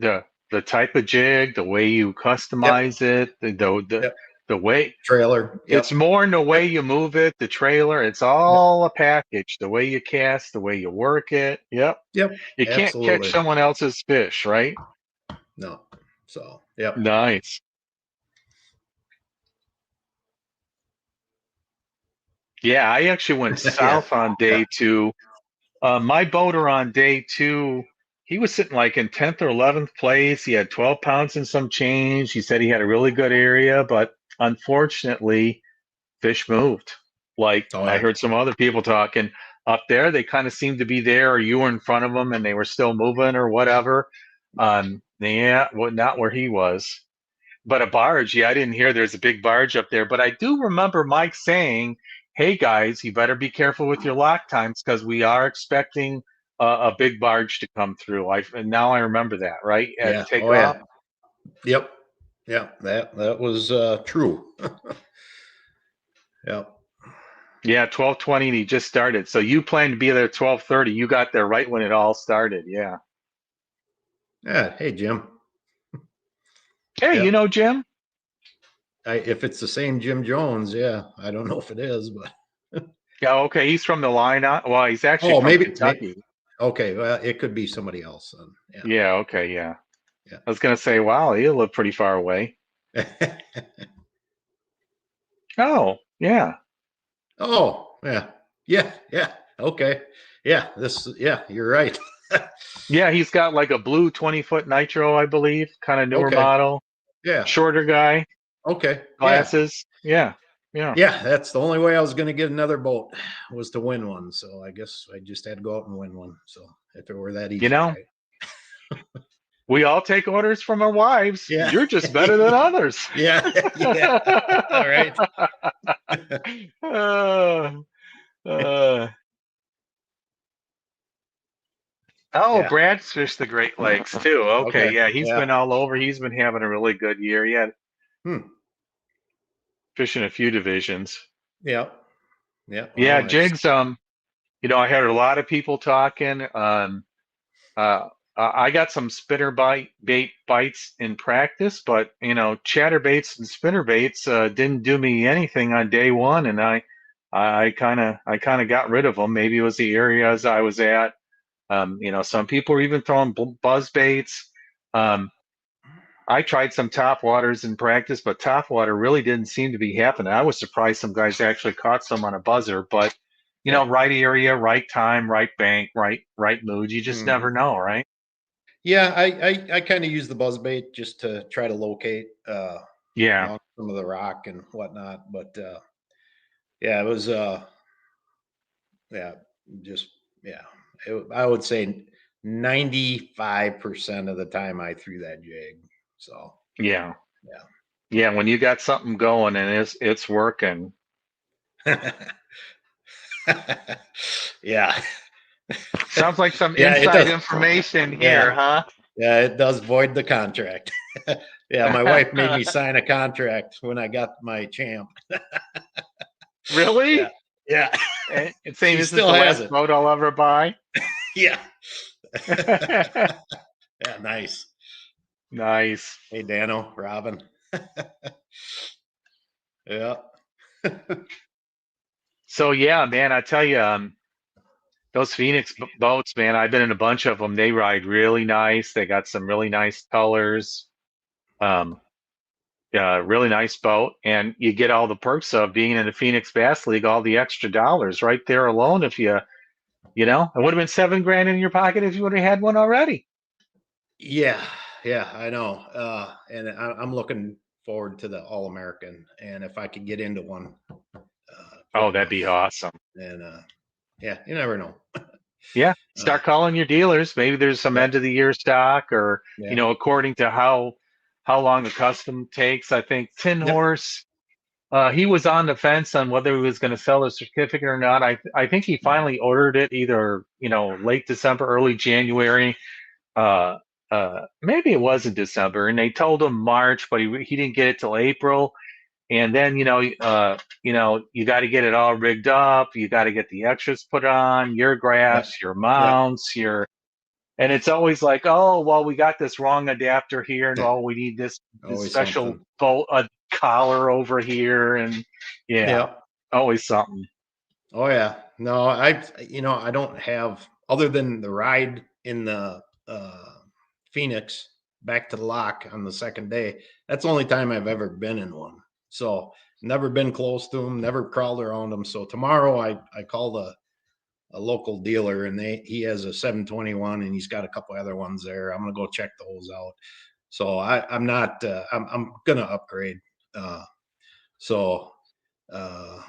S2: time.
S1: The type of jig, the way you
S2: Yep,
S1: customize it,
S2: yep.
S1: the way
S2: Trailer.
S1: it's
S2: Yep,
S1: more in the way
S2: yep,
S1: you move it, the trailer. It's
S2: yep,
S1: all a package. The way you cast, the way you work it. Yep.
S2: yep.
S1: You can't catch
S2: Absolutely.
S1: someone else's fish, right?
S2: No. So, yep.
S1: Nice. Yeah, I actually went
S2: Yeah,
S1: south on
S2: yeah.
S1: day two. My boater on day two, he was sitting like in 10th or 11th place. He had 12 pounds and some change. He said he had a really good area, but unfortunately, fish moved. Like
S2: Oh
S1: I
S2: yeah,
S1: heard some other people talking up there, they kind of seemed to be there, or you were in front of them and they were still moving or whatever. Yeah, well, not where he was. But a barge, yeah, I didn't hear there's a big barge up there. But I do remember Mike saying, "Hey guys, you better be careful with your lock times because we are expecting a big barge to come through." And now I remember that, right? At
S2: yeah. Oh
S1: takeoff.
S2: yeah. Yep. Yeah. That was true. Yep.
S1: Yeah, 12:20, and he just started. So you planned to be there 12:30. You got there right when it all started. Yeah.
S2: Yeah. Hey Jim.
S1: Hey,
S2: Yep.
S1: Jim?
S2: If it's the same Jim Jones, yeah. I don't know if it is, but
S1: Yeah, okay. He's from the line. Well, he's actually
S2: oh,
S1: from
S2: maybe.
S1: Kentucky.
S2: Okay. Well, it could be somebody else then.
S1: Yeah, okay, yeah.
S2: Yeah.
S1: I was gonna say, wow, he live pretty far away.
S2: Yeah.
S1: Oh, yeah.
S2: Oh, yeah. Yeah. Yeah. Okay. Yeah. Yeah. You're right.
S1: Yeah, he's got like a blue 20-foot nitro, I believe, kind of newer
S2: Okay.
S1: model.
S2: Yeah.
S1: Shorter guy,
S2: Okay. Yeah.
S1: glasses. Yeah, yeah.
S2: Yeah, that's the only way I was going to get another boat was to win one. So I guess I just had to go out and win one. So if it were that
S1: You
S2: easy,
S1: know,
S2: right?
S1: we all take orders from our wives.
S2: Yeah.
S1: You're just better than others.
S2: Yeah. Yeah. All right.
S1: uh, uh, oh,
S2: Yeah.
S1: Brad's fished the Great Lakes too. Okay,
S2: Okay.
S1: yeah, he's
S2: Yeah.
S1: been all over. He's been having a really good year. He had
S2: Hmm.
S1: fishing a few divisions.
S2: Yeah. Yeah.
S1: Yeah,
S2: Well, it's
S1: jigs. I heard a lot of people talking. Uh, I got some spinner bait bites in practice, but chatter baits and spinner baits didn't do me anything on day one, and I kind of got rid of them. Maybe it was the areas I was at. Some people were even throwing buzz baits. Um, I tried some top waters in practice, but top water really didn't seem to be happening. I was surprised some guys actually caught some on a buzzer, but
S2: yeah.
S1: right area, right time, right bank, right mood. You just
S2: Hmm.
S1: never know, right?
S2: Yeah. I kind of use the buzz bait just to try to locate
S1: Yeah,
S2: along some of the rock and whatnot. But yeah, it was yeah, just yeah. I would say 95% of the time I threw that jig. So
S1: yeah,
S2: yeah.
S1: yeah. When you got something going and it's working,
S2: Yeah.
S1: sounds like some
S2: Yeah, it
S1: inside
S2: does.
S1: information here,
S2: Yeah.
S1: huh?
S2: Yeah, it does void the contract. Yeah, my wife made me sign a contract when I got my champ. Yeah.
S1: Really?
S2: Yeah.
S1: and saying
S2: She
S1: this is
S2: still
S1: the
S2: has
S1: last
S2: it.
S1: boat I'll ever buy.
S2: Yeah. Yeah, nice.
S1: Nice.
S2: Hey, Dano, Robin. Yeah.
S1: So yeah, man, I tell you, those Phoenix boats, man, I've been in a bunch of them. They ride really nice. They got some really nice colors. Um, really nice boat, and you get all the perks of being in the Phoenix Bass League, all the extra dollars right there alone. If it would have been 7 grand in your pocket if you would have had one already.
S2: Yeah. Yeah, I know. And I'm looking forward to the All American. And if I could get into one quick
S1: Oh, that'd
S2: enough,
S1: be awesome.
S2: and yeah, you never know.
S1: Yeah,
S2: Uh,
S1: start calling your dealers. Maybe there's some
S2: yep.
S1: end of the year stock, or
S2: Yeah.
S1: according to how long the custom takes. I think Tin
S2: Yep.
S1: Horse. He was on the fence on whether he was going to sell the certificate or not. I think he finally ordered it either late December, early January. Uh, Maybe it was in December, and they told him March, but he didn't get it till April. And then you got to get it all rigged up. You got to get the extras put on, your
S2: Yep.
S1: graphs, your
S2: Yep.
S1: mounts, and it's always like, oh, well, we got this wrong adapter here, and oh, we need this
S2: Always
S1: special
S2: something.
S1: bolt collar over here, and yeah,
S2: Yep.
S1: always something.
S2: Oh yeah. No, I don't have, other than the ride in the Phoenix back to the lock on the second day. That's the only time I've ever been in one. So never been close to them, never crawled around them. So tomorrow I called a local dealer, and he has a 721, and he's got a couple other ones there. I'm gonna go check those out. So I'm not I'm gonna upgrade. Uh, so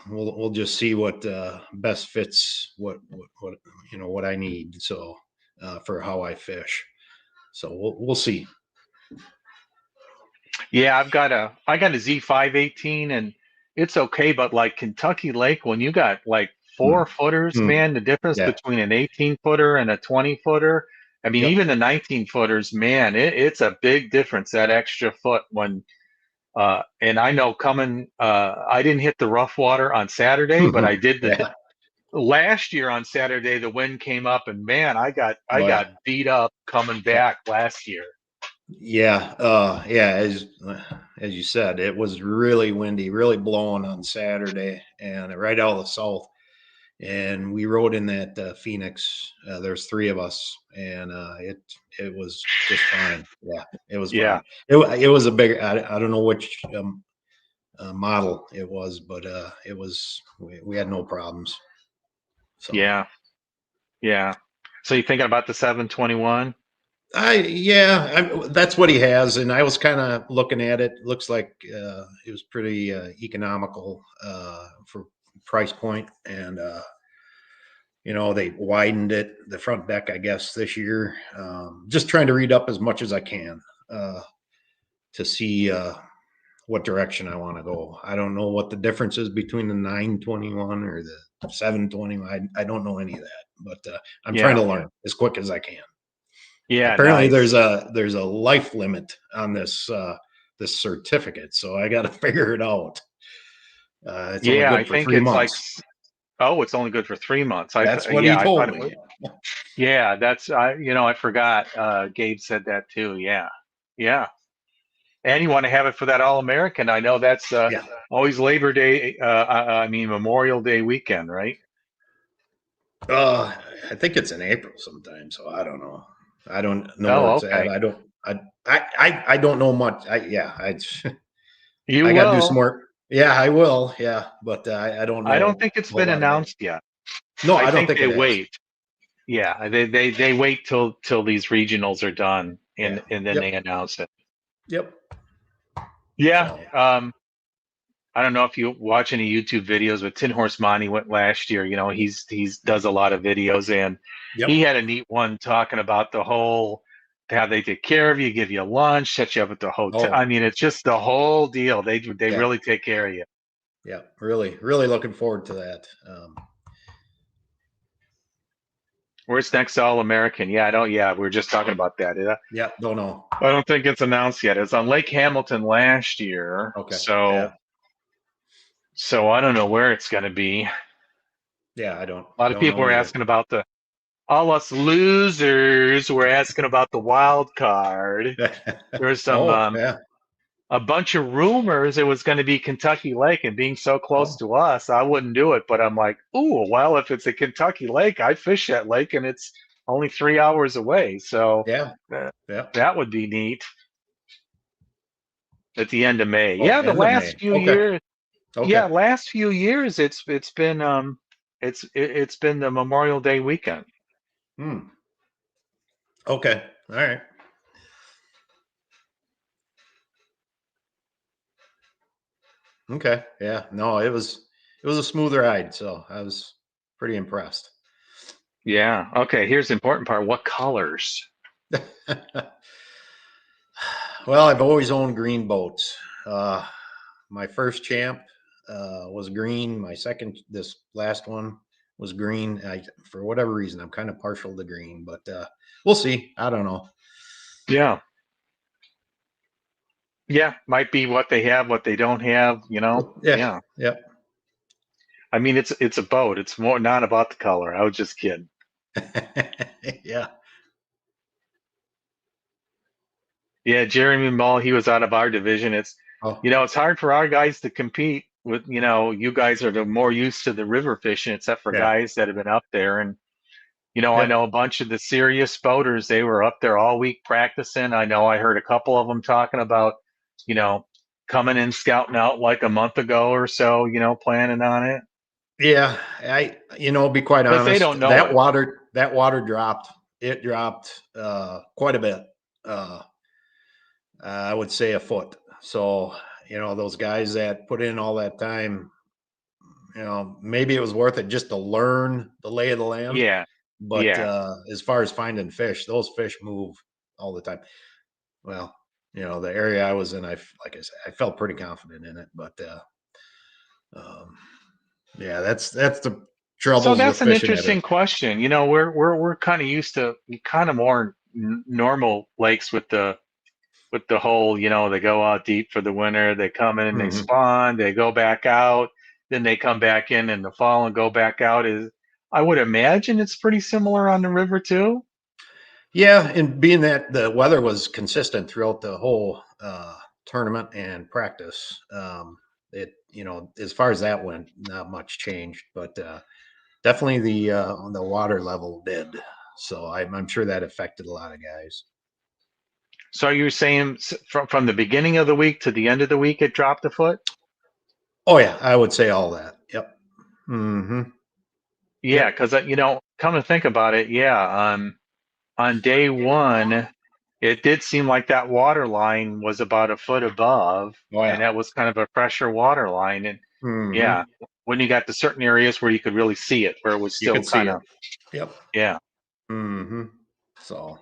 S2: we'll just see what best fits what what I need. So for how I fish. So we'll see.
S1: Yeah, I got a Z518, and it's okay, but like Kentucky Lake, when you got like
S2: Hmm.
S1: 4 footers,
S2: Hmm.
S1: man, the difference
S2: Yeah.
S1: between an 18 footer and a 20 footer. I mean,
S2: Yep.
S1: even the 19 footers, man, it's a big difference, that extra foot when and I know coming, I didn't hit the rough water on Saturday, but I did the
S2: Yeah.
S1: last year on Saturday. The wind came up, and man, I got I
S2: Oh yeah.
S1: got beat up coming
S2: Yep.
S1: back last year.
S2: Yeah. Yeah. As you said, it was really windy, really blowing on Saturday, and right out of the south. And we rode in that Phoenix. There's three of us, and it was just fine. Yeah, it was
S1: Yeah,
S2: fine. It was a bigger. I don't know which model it was, but it was. We had no problems. So
S1: yeah, yeah. So you thinking about the 721?
S2: that's what he has, and I was kind of looking at it. Looks like it was pretty economical for price point, and they widened it, the front deck, I guess, this year. Just trying to read up as much as I can uh, to see what direction I want to go. I don't know what the difference is between the 921 or the 721. I don't know any of that, but I'm trying
S1: Yeah,
S2: to learn as quick as I can.
S1: yeah,
S2: Apparently,
S1: nice.
S2: there's a life limit on this certificate, so I got to figure it out. It's only
S1: Yeah, I
S2: good for
S1: think
S2: three
S1: it's like,
S2: months.
S1: Oh, it's only good for 3 months.
S2: That's what he
S1: Yeah, I thought
S2: told
S1: it was.
S2: me.
S1: Yeah, I forgot. Gabe said that too. Yeah, yeah. And you want to have it for that All American. I know that's
S2: Yeah.
S1: always Labor Day. I mean Memorial Day weekend, right?
S2: Uh, I think it's in April sometime, so I don't know. I don't know where
S1: Oh,
S2: it's at.
S1: okay.
S2: I don't. I don't know much. I
S1: You
S2: I got to do some
S1: will.
S2: more. Yeah, I will. Yeah, but I don't
S1: I don't
S2: know
S1: think it's
S2: a whole
S1: been
S2: lot about it.
S1: announced yet.
S2: No,
S1: I
S2: I don't
S1: think
S2: think
S1: they
S2: it has.
S1: wait. Yeah, they wait till these regionals are done,
S2: Yeah.
S1: and then they
S2: Yep.
S1: announce it.
S2: Yep.
S1: Yeah.
S2: So.
S1: I don't know if you watch any YouTube videos, but Tin Horse Monty went last year. He's does a lot of videos, and he
S2: Yep.
S1: had a neat one talking about the whole how they take care of you, give you lunch, set you up at the hotel. I
S2: Oh,
S1: mean, it's just the whole deal. They
S2: yeah.
S1: really take care of you.
S2: Yeah. Really, really looking forward to that.
S1: Where's next All American? Yeah, I don't. Yeah, we were just talking about that.
S2: Yeah. Don't know.
S1: I don't think it's announced yet. It's on Lake Hamilton last year,
S2: Okay.
S1: so
S2: Yeah.
S1: I don't know where it's going to be.
S2: Yeah,
S1: A lot
S2: I
S1: of
S2: don't
S1: people
S2: know
S1: were
S2: either.
S1: asking about the all us losers were asking about the wild card. There was some
S2: Oh, yeah.
S1: a bunch of rumors it was going to be Kentucky Lake, and being so close
S2: Oh,
S1: to us, I wouldn't do it. But I'm like, ooh, well, if it's a Kentucky Lake, I fish that lake, and it's only 3 hours away, so
S2: yeah.
S1: uh,
S2: Yeah.
S1: that would be neat at the end of May.
S2: Oh,
S1: Yeah, the
S2: end of
S1: last
S2: May.
S1: few
S2: Okay.
S1: years, yeah,
S2: Okay.
S1: last few years, it's been it's been the Memorial Day weekend.
S2: Hmm. Okay. All right. Okay. Yeah. No, it was a smooth ride, so I was pretty impressed.
S1: Yeah. Okay. Here's the important part. What colors?
S2: Well, I've always owned green boats. Uh, my first champ was green. My second, this last one was green. For whatever reason, I'm kind of partial to green, but we'll see. I don't know.
S1: Yeah. Yeah. Might be what they have, what they don't have.
S2: Yeah,
S1: Yeah.
S2: yeah,
S1: I mean, it's a boat. It's more not about the color. I was just kidding.
S2: yeah.
S1: Yeah. Jeremy Mull, he was out of our division.
S2: Oh,
S1: It's hard for our guys to compete with. You guys are the more used to the river fishing, except for
S2: yeah,
S1: guys that have been up there. And I
S2: yep,
S1: know a bunch of the serious boaters, they were up there all week practicing. I know I heard a couple of them talking about, you know, coming in scouting out like a month ago or so, planning on it
S2: yeah. Be quite
S1: because they
S2: honest.
S1: don't know it.
S2: That water dropped. It dropped quite a bit. Uh, I would say a foot. So, those guys that put in all that time, maybe it was worth it just to learn the lay of the land.
S1: Yeah.
S2: But
S1: Yeah.
S2: as far as finding fish, those fish move all the time. Well, the area I was in, like I said, I felt pretty confident in it. But um, yeah, that's the
S1: So
S2: troubles with
S1: that's an
S2: fishing at it.
S1: interesting question. We're kind of used to kind of more normal lakes with the whole, they go out deep for the winter, they come in and they
S2: Hmm.
S1: spawn, they go back out, then they come back in the fall and go back out. I would imagine it's pretty similar on the river too.
S2: Yeah, and being that the weather was consistent throughout the whole tournament and practice, it as far as that went, not much changed, but definitely the water level did. So I'm sure that affected a lot of guys.
S1: So you're saying from the beginning of the week to the end of the week it dropped a foot?
S2: Oh yeah, I would say all that. Yep. Hmm.
S1: Yeah,
S2: Yep.
S1: because come to think about it, yeah, on day one, it did seem like that water line was about a foot above,
S2: Oh
S1: and
S2: yeah.
S1: that was kind of a pressure water line. And yeah,
S2: Hmm.
S1: when you got to certain areas where you could really see it, where it was
S2: You
S1: still
S2: could see
S1: kind
S2: it.
S1: of,
S2: Yep.
S1: yeah.
S2: Hmm. So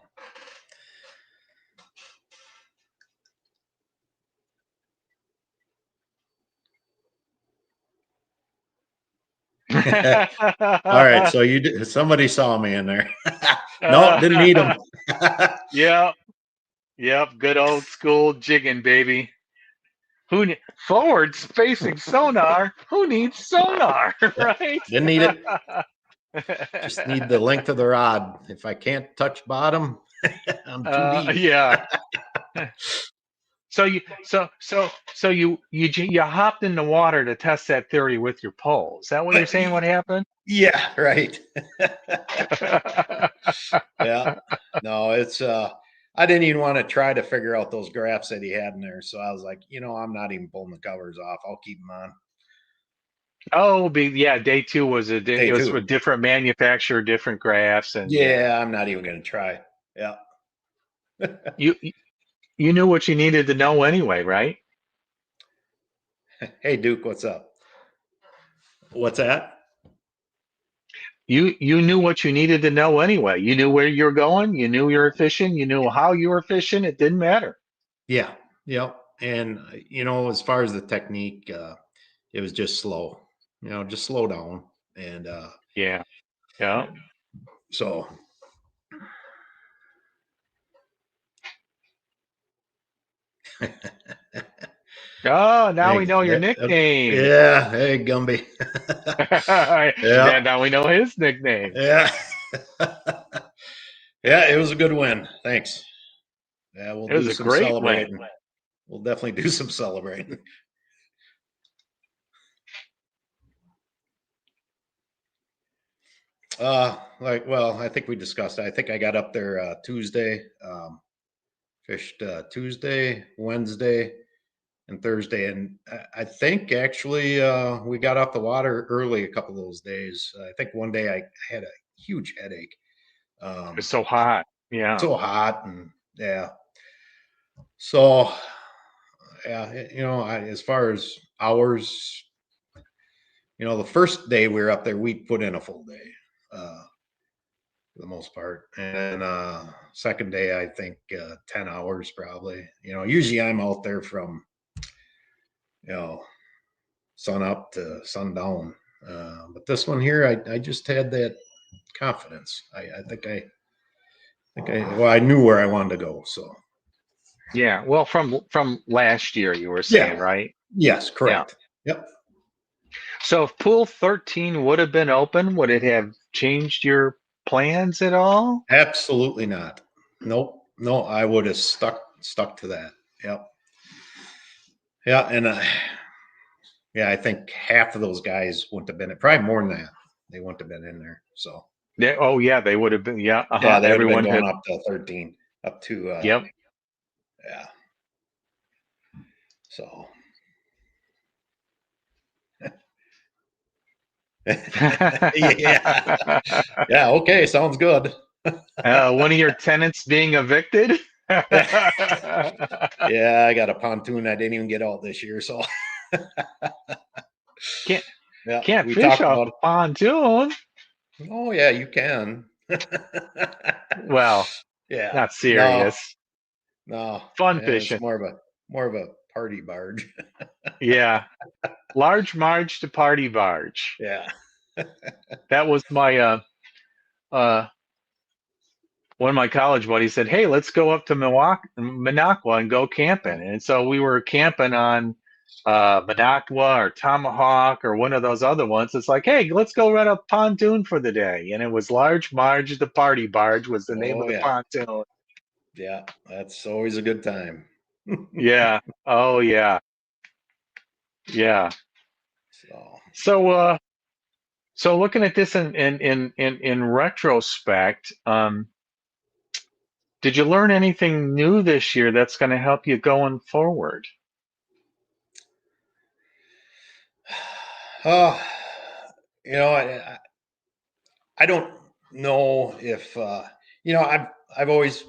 S2: all right. So somebody saw me in there. No, didn't need them.
S1: Yeah, yep, good old school jigging, baby. Forwards facing sonar? Who needs sonar,
S2: Yep.
S1: right?
S2: Didn't need it. Just need the length of the rod. If I can't touch bottom, I'm too deep.
S1: Yeah. So you hopped in the water to test that theory with your pole. Is that what you're saying? What happened?
S2: Yeah, right. Yeah. No, it's I didn't even want to try to figure out those graphs that he had in there. So I was like, I'm not even pulling the covers off. I'll keep them on.
S1: Oh, yeah. Day two
S2: Day
S1: it was
S2: two.
S1: with different manufacturer, different graphs, and yeah,
S2: Yeah, I'm not even gonna try. Yeah.
S1: you you knew what you needed to know anyway, right?
S2: Hey Duke, what's up? What's that?
S1: You knew what you needed to know anyway. You knew where you're going. You knew you were fishing. You knew how you were fishing. It didn't matter.
S2: Yeah. Yep. And as far as the technique, it was just slow. Just slow down. And
S1: Yeah, yeah.
S2: so
S1: Oh, now we
S2: Hey,
S1: know your nickname.
S2: yeah. Hey, Gumby. Yeah,
S1: Now we know his nickname.
S2: yeah, yeah. It was a good win. Thanks. Yeah, we'll
S1: It was
S2: do
S1: a
S2: some
S1: great win.
S2: celebrating. We'll definitely do some celebrating. Well, I think we discussed. I think I got up there Tuesday. Fished Tuesday, Wednesday, and Thursday, and I think actually we got off the water early a couple of those days. I think one day I had a huge headache.
S1: It was so hot. Yeah.
S2: So hot, and yeah. So yeah, as far as hours, the first day we were up there, we put in a full day. For the most part. And second day, I think 10 hours probably. Usually I'm out there from, you know, sun up to sundown. But this one here, I just had that confidence. Well, I knew where I wanted to go. So,
S1: Yeah. Well, from last year, you were saying,
S2: yeah,
S1: right?
S2: yes,
S1: Yeah.
S2: correct. Yep.
S1: So if pool 13 would have been open, would it have changed your plans at all?
S2: Absolutely not. Nope. No, I would have stuck to that. Yep. Yeah. And yeah, I think half of those guys wouldn't have been, probably more than that. They wouldn't have been in there. So,
S1: Oh yeah, they would have been. Yeah.
S2: yeah, they would have been
S1: Everyone had.
S2: going up to 13, up to
S1: Yep.
S2: yeah. So yeah, yeah. Okay, sounds good.
S1: One of your tenants being evicted?
S2: Yeah, I got a pontoon I didn't even get out this year. So
S1: Can't
S2: yeah,
S1: can't
S2: we
S1: fish
S2: talked
S1: off
S2: about
S1: a pontoon.
S2: it. Oh yeah, you can.
S1: Well,
S2: Yeah,
S1: not
S2: no,
S1: serious.
S2: no.
S1: Fun
S2: Yeah, it's
S1: fishing.
S2: more of a party barge.
S1: Yeah. Large Marge to party barge.
S2: Yeah.
S1: That was my uh one of my college buddies said, "Hey, let's go up to Milwaukee, Minocqua and go camping." And so we were camping on Minocqua or Tomahawk or one of those other ones. It's like, "Hey, let's go rent a pontoon for the day." And it was Large Marge the Party Barge was the name of
S2: Oh
S1: the
S2: yeah,
S1: pontoon.
S2: yeah. That's always a good time.
S1: Yeah. Oh yeah. Yeah.
S2: So.
S1: So so looking at this in retrospect, did you learn anything new this year that's going to help you going forward?
S2: Oh, I don't know if I've always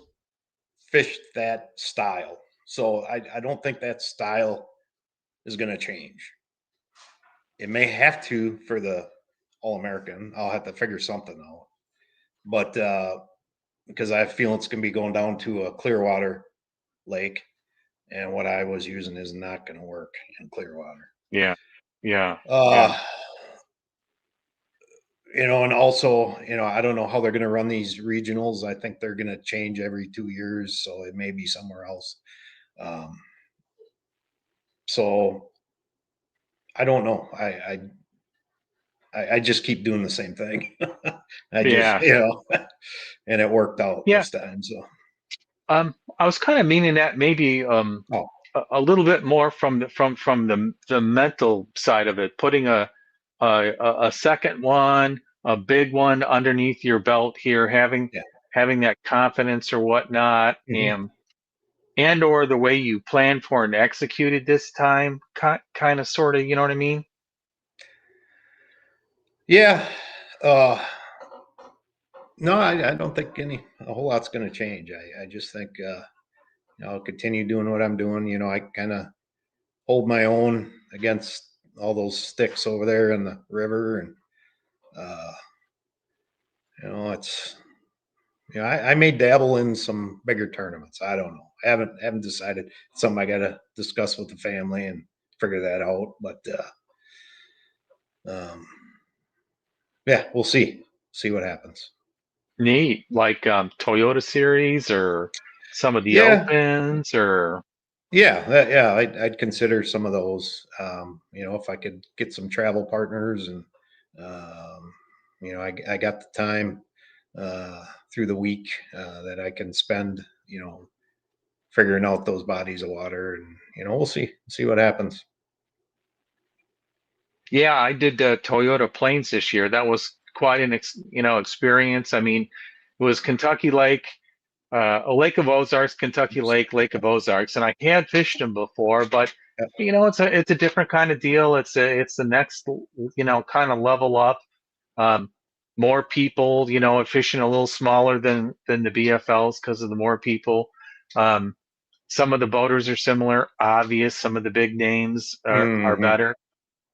S2: fished that style, so I don't think that style is going to change. It may have to for the All American. I'll have to figure something out, but because I feel it's going to be going down to a Clearwater lake, and what I was using is not going to work in Clearwater.
S1: Yeah. Yeah. Yeah.
S2: Uh, and also, I don't know how they're going to run these regionals. I think they're going to change every 2 years, so it may be somewhere else. Um, so I don't know. I just keep doing the same thing. I just,
S1: Yeah.
S2: and it worked out
S1: Yeah.
S2: this time. So,
S1: I was kind of meaning that maybe
S2: oh
S1: a little bit more from the mental side of it, putting a second one, a big one underneath your belt here,
S2: yeah,
S1: having that confidence or whatnot,
S2: hmm
S1: and or the way you planned for and executed this time, kind of sort of, you know what I mean?
S2: yeah. Uh, no, I don't think a whole lot's going to change. I just think I'll continue doing what I'm doing. I kind of hold my own against all those sticks over there in the river, and uh, it's I may dabble in some bigger tournaments. I don't know. I haven't decided. It's something I got to discuss with the family and figure that out. But um, yeah, we'll see. See what happens.
S1: Neat, like Toyota Series or some of the
S2: Yeah,
S1: Opens or.
S2: Yeah, I'd consider some of those. If I could get some travel partners, and um, I got the time uh, through the week that I can spend, figuring out those bodies of water, and we'll see what happens.
S1: Yeah, I did Toyota Plains this year. That was quite an experience. I mean, it was Kentucky Lake, a Lake of Ozarks, Kentucky
S2: Oops.
S1: Lake, Lake of Ozarks, and I had fished them before, but
S2: Yep.
S1: it's a different kind of deal. It's the next kind of level up. Um, More people, fishing a little smaller than the BFLs because of the more people. Um, some of the boaters are similar, obvious. Some of the big names are
S2: Hmm.
S1: better.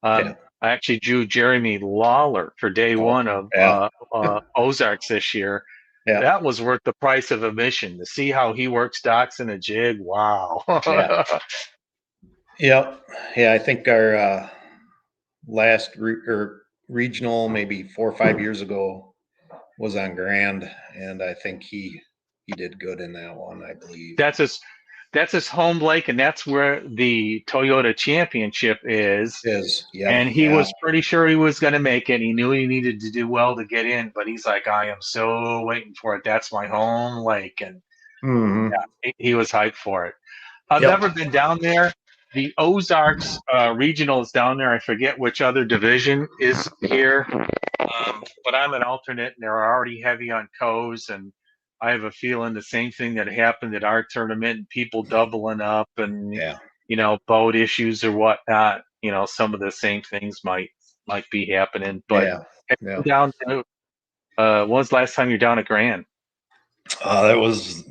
S2: Yeah.
S1: I actually drew Jeremy Lawler for day
S2: Oh,
S1: one of
S2: yeah.
S1: Ozarks this year.
S2: Yeah.
S1: That was worth the price of admission to see how he works docks in a jig. Wow.
S2: Yeah. Yep. Yeah. I think our last regional, maybe 4 or 5 years ago, was on Grand, and I think he did good in that one, I believe.
S1: That's his that's his home lake, and that's where the Toyota Championship is.
S2: Yep,
S1: And he
S2: yeah.
S1: was pretty sure he was going to make it. He knew he needed to do well to get in, but he's like, I am so waiting for it. That's my home lake, and
S2: Hmm.
S1: he was hyped for it. I've
S2: Yep.
S1: never been down there. The Ozarks regional is down there. I forget which other division is here, but I'm an alternate, and they're already heavy on co's. And I have a feeling the same thing that happened at our tournament, and people doubling up, and
S2: Yeah.
S1: boat issues or whatnot. Some of the same things might be happening. But
S2: Yeah. Yeah.
S1: down to when was the last time you're down at Grand?
S2: That was,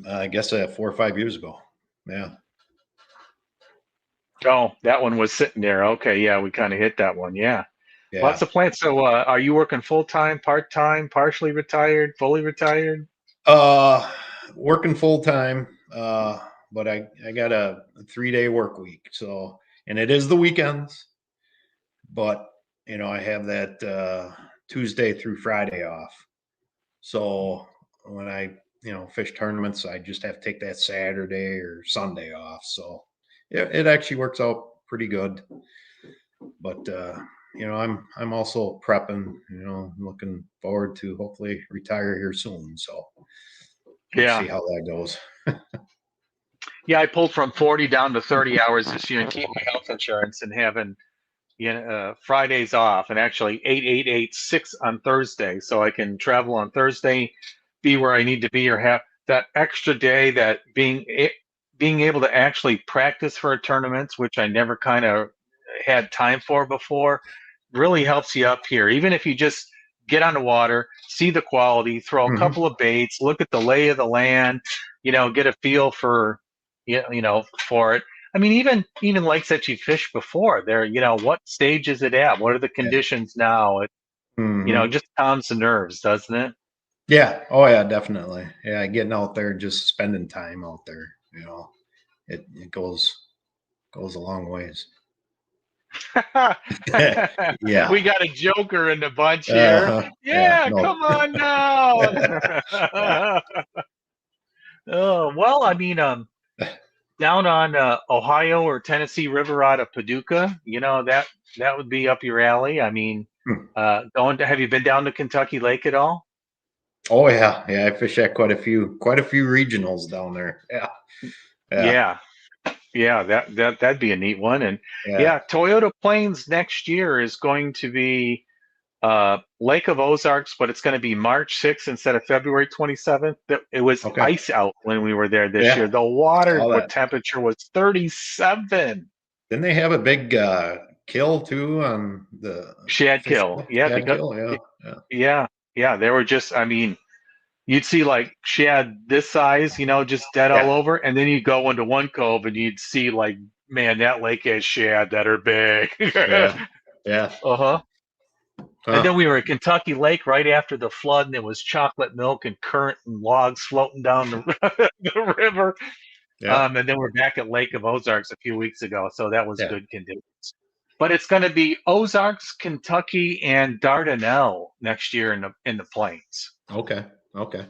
S2: I guess, 4 or 5 years ago. Yeah.
S1: Oh, that one was sitting there. Okay, yeah, we kind of hit that one. Yeah.
S2: Yeah.
S1: Lots of plans. So, are you working full time, part time, partially retired, fully retired?
S2: Uh, Working full time, but I got a 3 day work week. So, and it is the weekends, but I have that Tuesday through Friday off. So when I fish tournaments, I just have to take that Saturday or Sunday off. So it actually works out pretty good. But I'm also prepping. Looking forward to hopefully retire here soon. So we'll
S1: Yeah,
S2: see how that goes.
S1: yeah. I pulled from 40 down to 30 hours this year and keep my health insurance and having Fridays off, and actually 8 8 8 6 on Thursday, so I can travel on Thursday, be where I need to be, or have that extra day that being able to actually practice for a tournament, which I never kind of had time for before, really helps you up here. Even if you just get on the water, see the quality, throw a
S2: Hmm.
S1: couple of baits, look at the lay of the land, get a feel for for it. I mean, even lakes that you fished before, there, what stage is it at? What are the
S2: Yeah.
S1: conditions now? It,
S2: Hmm.
S1: just calms the nerves, doesn't it?
S2: Yeah. Oh yeah, definitely. Yeah, getting out there, just spending time out there. It goes a long ways. Yeah.
S1: We got a joker in the bunch here.
S2: Uh-huh. Yeah.
S1: Yeah,
S2: No.
S1: come on down.
S2: Yeah.
S1: Oh, well, I mean, down on Ohio or Tennessee River out of Paducah, that would be up your alley. I mean,
S2: Hmm.
S1: have you been down to Kentucky Lake at all?
S2: Oh yeah. Yeah. I fish at quite a few regionals down there. Yeah. Yeah.
S1: Yeah, yeah, that'd be a neat one. And
S2: Yeah.
S1: yeah, Toyota Plains next year is going to be Lake of Ozarks, but it's going to be March 6th instead of February 27th. It was
S2: Okay.
S1: ice out when we were there this year.
S2: Yeah.
S1: The water
S2: Saw that.
S1: temperature was 37.
S2: Didn't they have a big kill too on the
S1: Shad
S2: fish
S1: kill.
S2: kill?
S1: Yeah,
S2: Shad
S1: because
S2: kill. Yeah. Yeah.
S1: yeah, yeah, they were just. I mean, you'd see like shad this size, just dead all
S2: Yeah.
S1: over, and then you go into one cove and you'd see like, man, that lake has shad that are big.
S2: Yeah. Yeah.
S1: Uh-huh. And then
S2: Huh.
S1: we were at Kentucky Lake right after the flood, and there was chocolate milk and current and logs floating down the river.
S2: Yeah.
S1: And then we're back at Lake of Ozarks a few weeks ago, so that was
S2: Yeah.
S1: good conditions. But it's going to be Ozarks, Kentucky, and Dardanelle next year in the plains.
S2: Okay. Okay.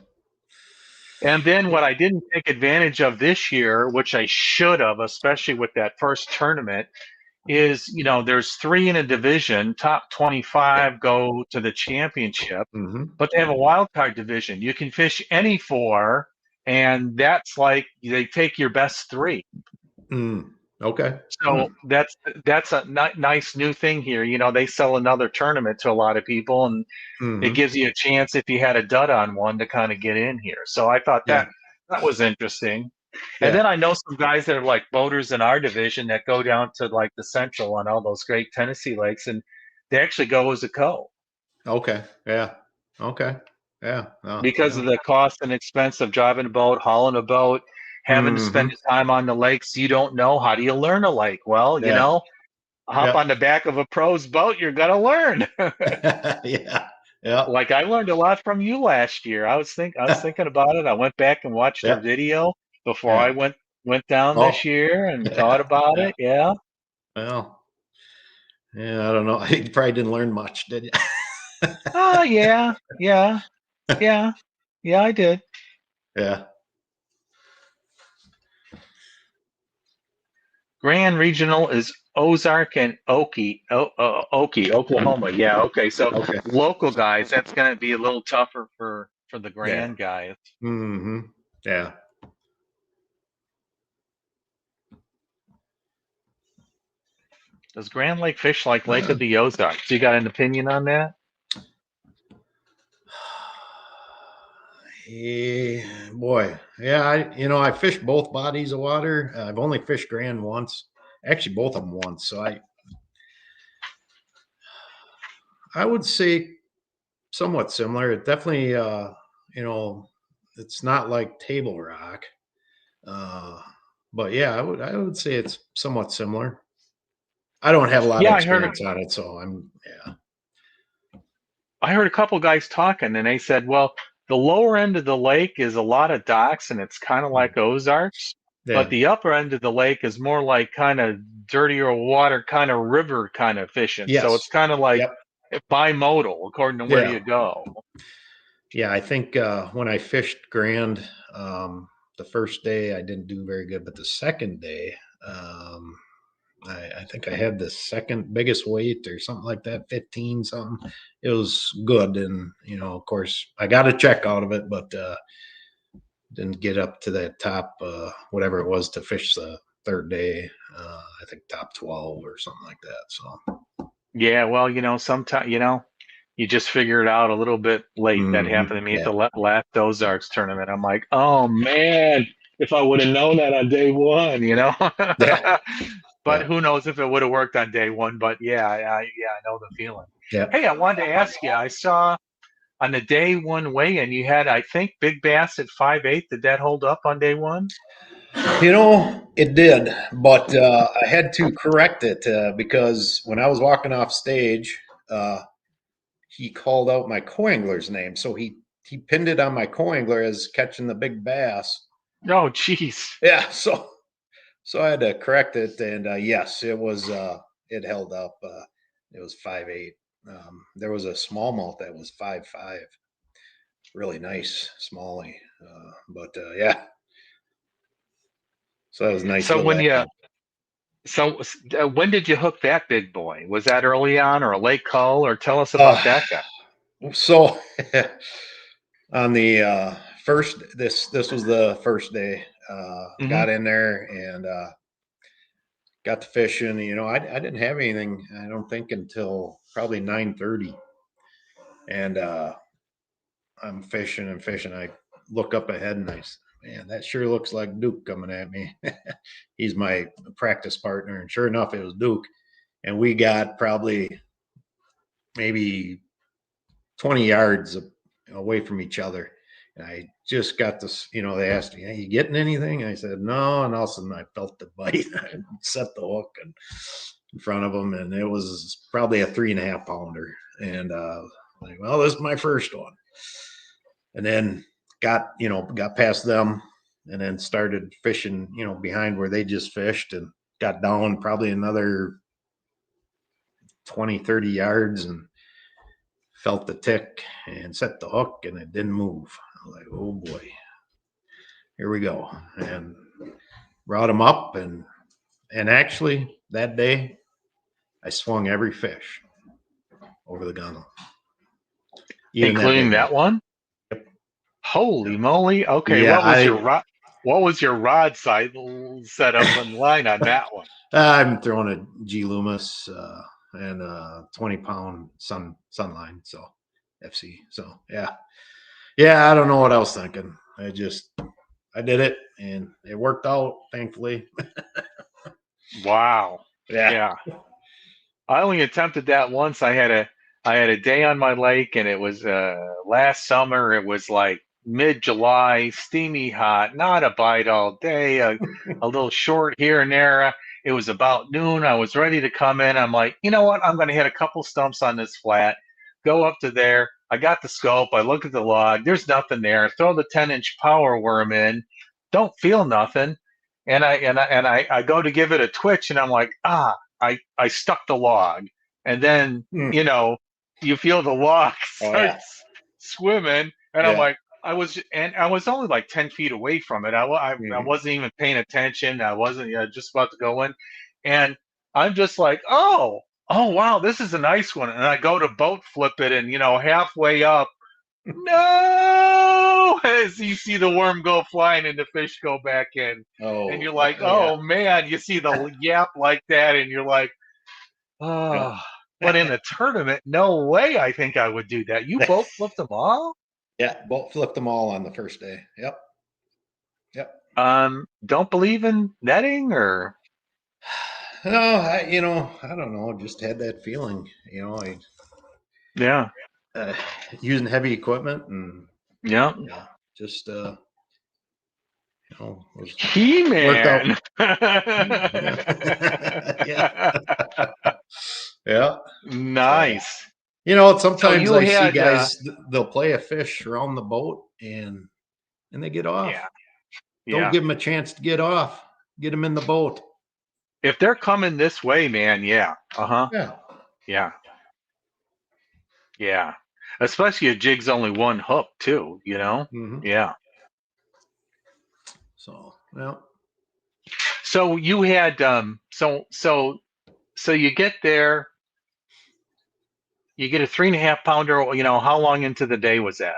S1: And then what I didn't take advantage of this year, which I should have, especially with that first tournament, is there's three in a division. Top
S2: Yeah.
S1: 25 go to the championship,
S2: Hmm.
S1: but they have a wild card division. You can fish any four, and that's like they take your best three.
S2: Mm. Okay.
S1: So that's a nice new thing here. They sell another tournament to a lot of people, and it
S2: Hmm.
S1: gives you a chance if you had a dud on one to kind of get in here. So I thought
S2: Yeah.
S1: that was interesting. And
S2: Yeah.
S1: then I know some guys that are like boaters in our division that go down to like the Central on all those great Tennessee lakes, and they actually go as a co
S2: Okay. Yeah. Okay. Yeah. No.
S1: because of
S2: No.
S1: the cost and expense of driving a boat, hauling a boat, having to spend
S2: Hmm.
S1: the time on the lakes. You don't know, how do you learn a lake? Well,
S2: Yeah.
S1: hop
S2: Yeah.
S1: on the back of a pro's boat, you're gonna learn.
S2: Yeah. Yeah.
S1: Like I learned a lot from you last year. I was thinking about it. I went back and watched a
S2: Yeah.
S1: video before I
S2: Yeah.
S1: went down this
S2: Oh.
S1: year and
S2: Yeah.
S1: thought about
S2: Yeah.
S1: it. Yeah.
S2: Well. Yeah. I don't know. You probably didn't learn much, did you?
S1: Oh yeah, yeah, yeah, yeah. I did.
S2: Yeah.
S1: Grand Regional is Ozark and Okie, Oklahoma. Yeah. Okay. So
S2: Okay.
S1: local guys, that's gonna be a little tougher for the
S2: Yeah.
S1: Grand guys.
S2: Hmm. Yeah.
S1: Does Grand Lake fish like Lake of the Ozarks? You got an opinion on that?
S2: Boy, yeah, I fished both bodies of water. I've only fished Grand once, actually both of them once. So I would say somewhat similar. It definitely, you know, it's not like Table Rock, uh, but yeah, I would say it's somewhat similar. I don't have a lot of
S1: Yeah,
S2: experience on it, so yeah,
S1: I heard a couple guys talking, and they said, well, the lower end of the lake is a lot of docks, and it's kind of like Ozarks, but
S2: yeah,
S1: the upper end of the lake is more like kind of dirtier water, kind of river kind of fishing. So it's
S2: yes,
S1: kind of like
S2: yep,
S1: bimodal according to where
S2: yeah.
S1: you go.
S2: Yeah, I think when I fished Grand, the first day I didn't do very good, but the second day, um, I think I had the second biggest weight or something like that, 15 something. It was good. And, of course, I got a check out of it, but didn't get up to that top, whatever it was to fish the third day. I think top 12 or something like that. So,
S1: Yeah, well, sometimes, you just figure it out a little bit late. That happened to me at
S2: yeah,
S1: the last Ozarks tournament. I'm like, oh man, if I would have known that on day one.
S2: yeah,
S1: But
S2: yeah,
S1: who knows if it would have worked on day one? But yeah, yeah, I know the feeling.
S2: yeah.
S1: Hey, I wanted to ask you. I saw on the day one weigh-in, you had, I think, big bass at 5'8". Did that hold up on day one?
S2: It did, but I had to correct it because when I was walking off stage, uh, he called out my co-angler's name, so he pinned it on my co-angler as catching the big bass.
S1: Oh, geez.
S2: Yeah, so I had to correct it, and yes, it was it held up. It was 5'8". There was a smallmouth that was 5'5", really nice smallie, but yeah, so that was a nice
S1: So
S2: little
S1: when you
S2: action.
S1: so when did you hook that big boy? Was that early on or a late call? Or tell us about
S2: Uh,
S1: that guy?
S2: so on the first, this was the first day.
S1: Hmm.
S2: Got in there and got to fishing. I didn't have anything. I don't think until probably 9:30, and I'm fishing and fishing. I look up ahead and man, that sure looks like Duke coming at me. He's my practice partner, and sure enough, it was Duke. And we got probably maybe 20 yards away from each other. And I just got this, they asked me, hey, you getting anything? I said, no. And all of a sudden I felt the bite. I set the hook in front of him. And it was probably a 3.5 pounder. And like, well, this is my first one. And then got past them and then started fishing, behind where they just fished and got down probably another 20, 30 yards and felt the tick and set the hook and it didn't move. I was like, oh boy. here we go. And brought them up, and actually that day I swung every fish over the gun, even that
S1: Including
S2: big one.
S1: that one?
S2: Yep.
S1: Holy moly. Okay,
S2: Yeah,
S1: what was your rod size set up in line on that one?
S2: I'm throwing a G Loomis and a 20-pound Sunline, so FC. So yeah. I don't know what I was thinking. I did it, and it worked out, thankfully.
S1: Wow.
S2: Yeah.
S1: Yeah. I only attempted that once. I had a day on my lake, and it was last summer. It was like mid-July, steamy hot, not a bite all day, a little short here and there. It was about noon. I was ready to come in. I'm like, you know what? I'm going to hit a couple stumps on this flat. Go up to there. I got the scope. I look at the log. There's nothing there. Throw the 10-inch power worm in. Don't feel nothing. I go to give it a twitch, and I'm like, I stuck the log, and then
S2: Hmm.
S1: you feel the log
S2: Oh yeah.
S1: starts swimming, and I'm
S2: Yeah.
S1: like, I was only like 10 feet away from it. I
S2: Mhm.
S1: wasn't even paying attention. I wasn't just about to go in, and I'm just like, oh wow, this is a nice one, and I go to boat flip it, and halfway up, no, as you see the worm go flying and the fish go back in, and
S2: Oh
S1: you're like,
S2: yeah.
S1: oh man, you see the yap like that, and you're like,
S2: Yeah.
S1: oh. But in a tournament, no way. I think I would do that. You both flipped them all.
S2: Yeah, both flipped them all on the first day. Yep. Yep.
S1: Don't believe in netting or
S2: No, I don't know. Just had that feeling. I
S1: yeah,
S2: uh, using heavy equipment, and
S1: yeah.
S2: yeah, just was worked out.
S1: He-Man.
S2: Yeah. Yeah. Yeah. So,
S1: Nice. So
S2: sometimes
S1: you
S2: I see
S1: had
S2: guys, they'll play a fish around the boat, and they get off.
S1: yeah,
S2: Don't
S1: yeah.
S2: give them a chance to get off. Get them in the boat.
S1: If they're coming this way, man, yeah. Uh-huh.
S2: Yeah.
S1: Yeah. Yeah. Especially a jig's only one hook too.
S2: Hmm.
S1: Yeah.
S2: So, well,
S1: So you had so you get there, you get a 3.5 pounder, how long into the day was that?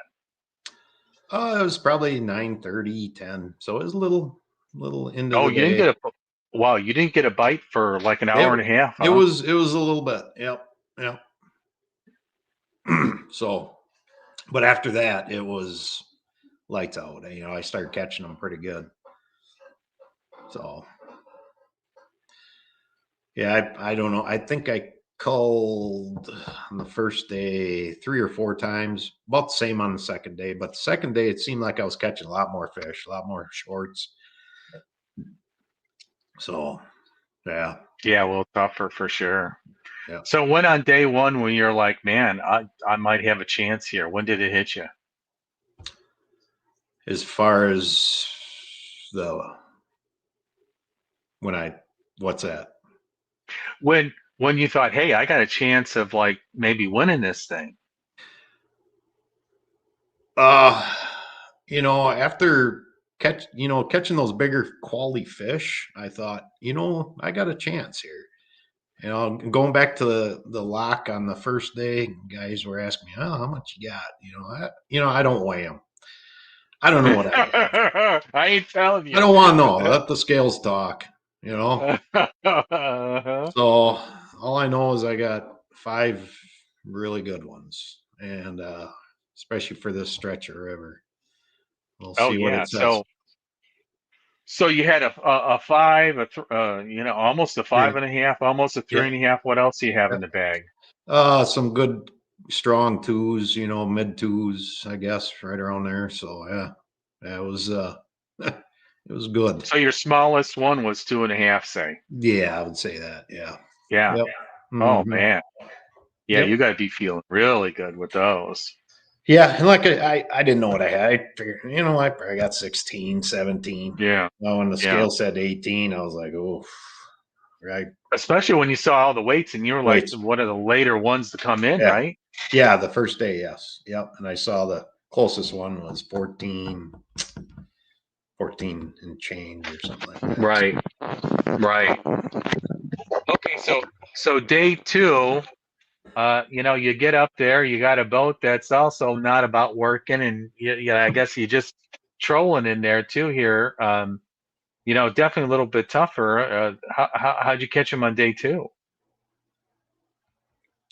S2: it was probably 9:30, 10. So it was a little into
S1: Oh,
S2: the
S1: you didn't
S2: day.
S1: get a wow, you didn't get a bite for like an
S2: It
S1: hour and a half,
S2: it
S1: huh?
S2: was it was a little bit. Yep. Yep. So, but after that, it was lights out. I started catching them pretty good. So, yeah, I don't know. I think I called on the first day 3 or 4 times, about the same on the second day. But the second day, it seemed like I was catching a lot more fish, a lot more shorts. So, yeah,
S1: Yeah, a little tougher for sure.
S2: yeah.
S1: So when on day one when you're like, man, I might have a chance here. When did it hit you?
S2: As far as the when I what's that?
S1: When you thought, hey, I got a chance of like maybe winning this thing.
S2: Uh, after catching those bigger quality fish, I thought, I got a chance here. Going back to the lock on the first day, guys were asking me, "Oh, how much you got?" I don't weigh them. I don't know what I have.
S1: I ain't telling
S2: I
S1: you.
S2: don't want to know. Let the scales talk.
S1: Uh-huh.
S2: So all I know is I got 5 really good ones, and especially for this stretch of river, we'll
S1: Oh
S2: see what
S1: yeah.
S2: it says.
S1: So you had a five, almost a five
S2: Three.
S1: and a half, almost a three and
S2: Yep.
S1: a half. What else do you have in
S2: Yep.
S1: the bag?
S2: Some good strong twos, mid twos, I guess, right around there. So yeah, it was it was good.
S1: So your smallest one was 2.5, say.
S2: Yeah, I would say that. Yeah.
S1: Yeah.
S2: Yep.
S1: Oh
S2: Hmm.
S1: man. Yeah, you
S2: Yep.
S1: got to be feeling really good with those.
S2: Yeah, and like I didn't know what I had. I figured, I probably got 16, 17.
S1: Yeah.
S2: Well, when the
S1: Yeah.
S2: scale said 18, I was like, oh, right.
S1: Especially when you saw all the weights and you were like
S2: Wait.
S1: one of the later ones to come in,
S2: Yeah.
S1: right?
S2: Yeah, the first day, yes. Yep. And I saw the closest one was 14, 14 and change or something like that.
S1: Right. Right. Okay. So day two, you get up there, you got a boat that's also not about working, and I guess you just trolling in there too here. Definitely a little bit tougher. How'd you catch him on day two?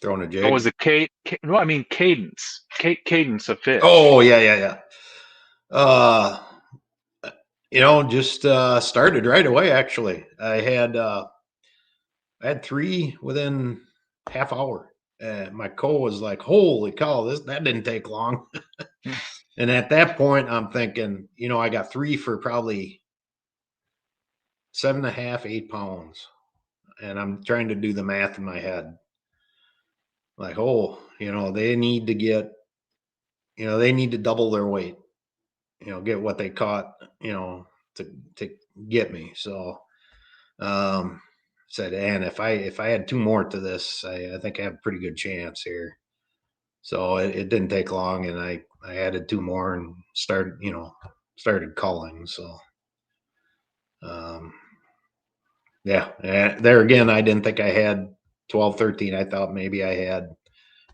S2: Throwing a
S1: Or was
S2: jig.
S1: it no, I mean cadence, cadence of fish.
S2: Oh yeah. Uh, just started right away. Actually, I had three within half hour. My co was like, "Holy cow, that didn't take long." And at that point, I'm thinking, I got three for probably 7.5, 8 pounds, and I'm trying to do the math in my head. Like, oh, they need to double their weight, get what they caught, to get me. So, um, said, and if I had two more to this, I think I have a pretty good chance here. So it didn't take long, and I added two more and started calling. So, um, yeah, and there again, I didn't think I had 12, 13. I thought maybe I had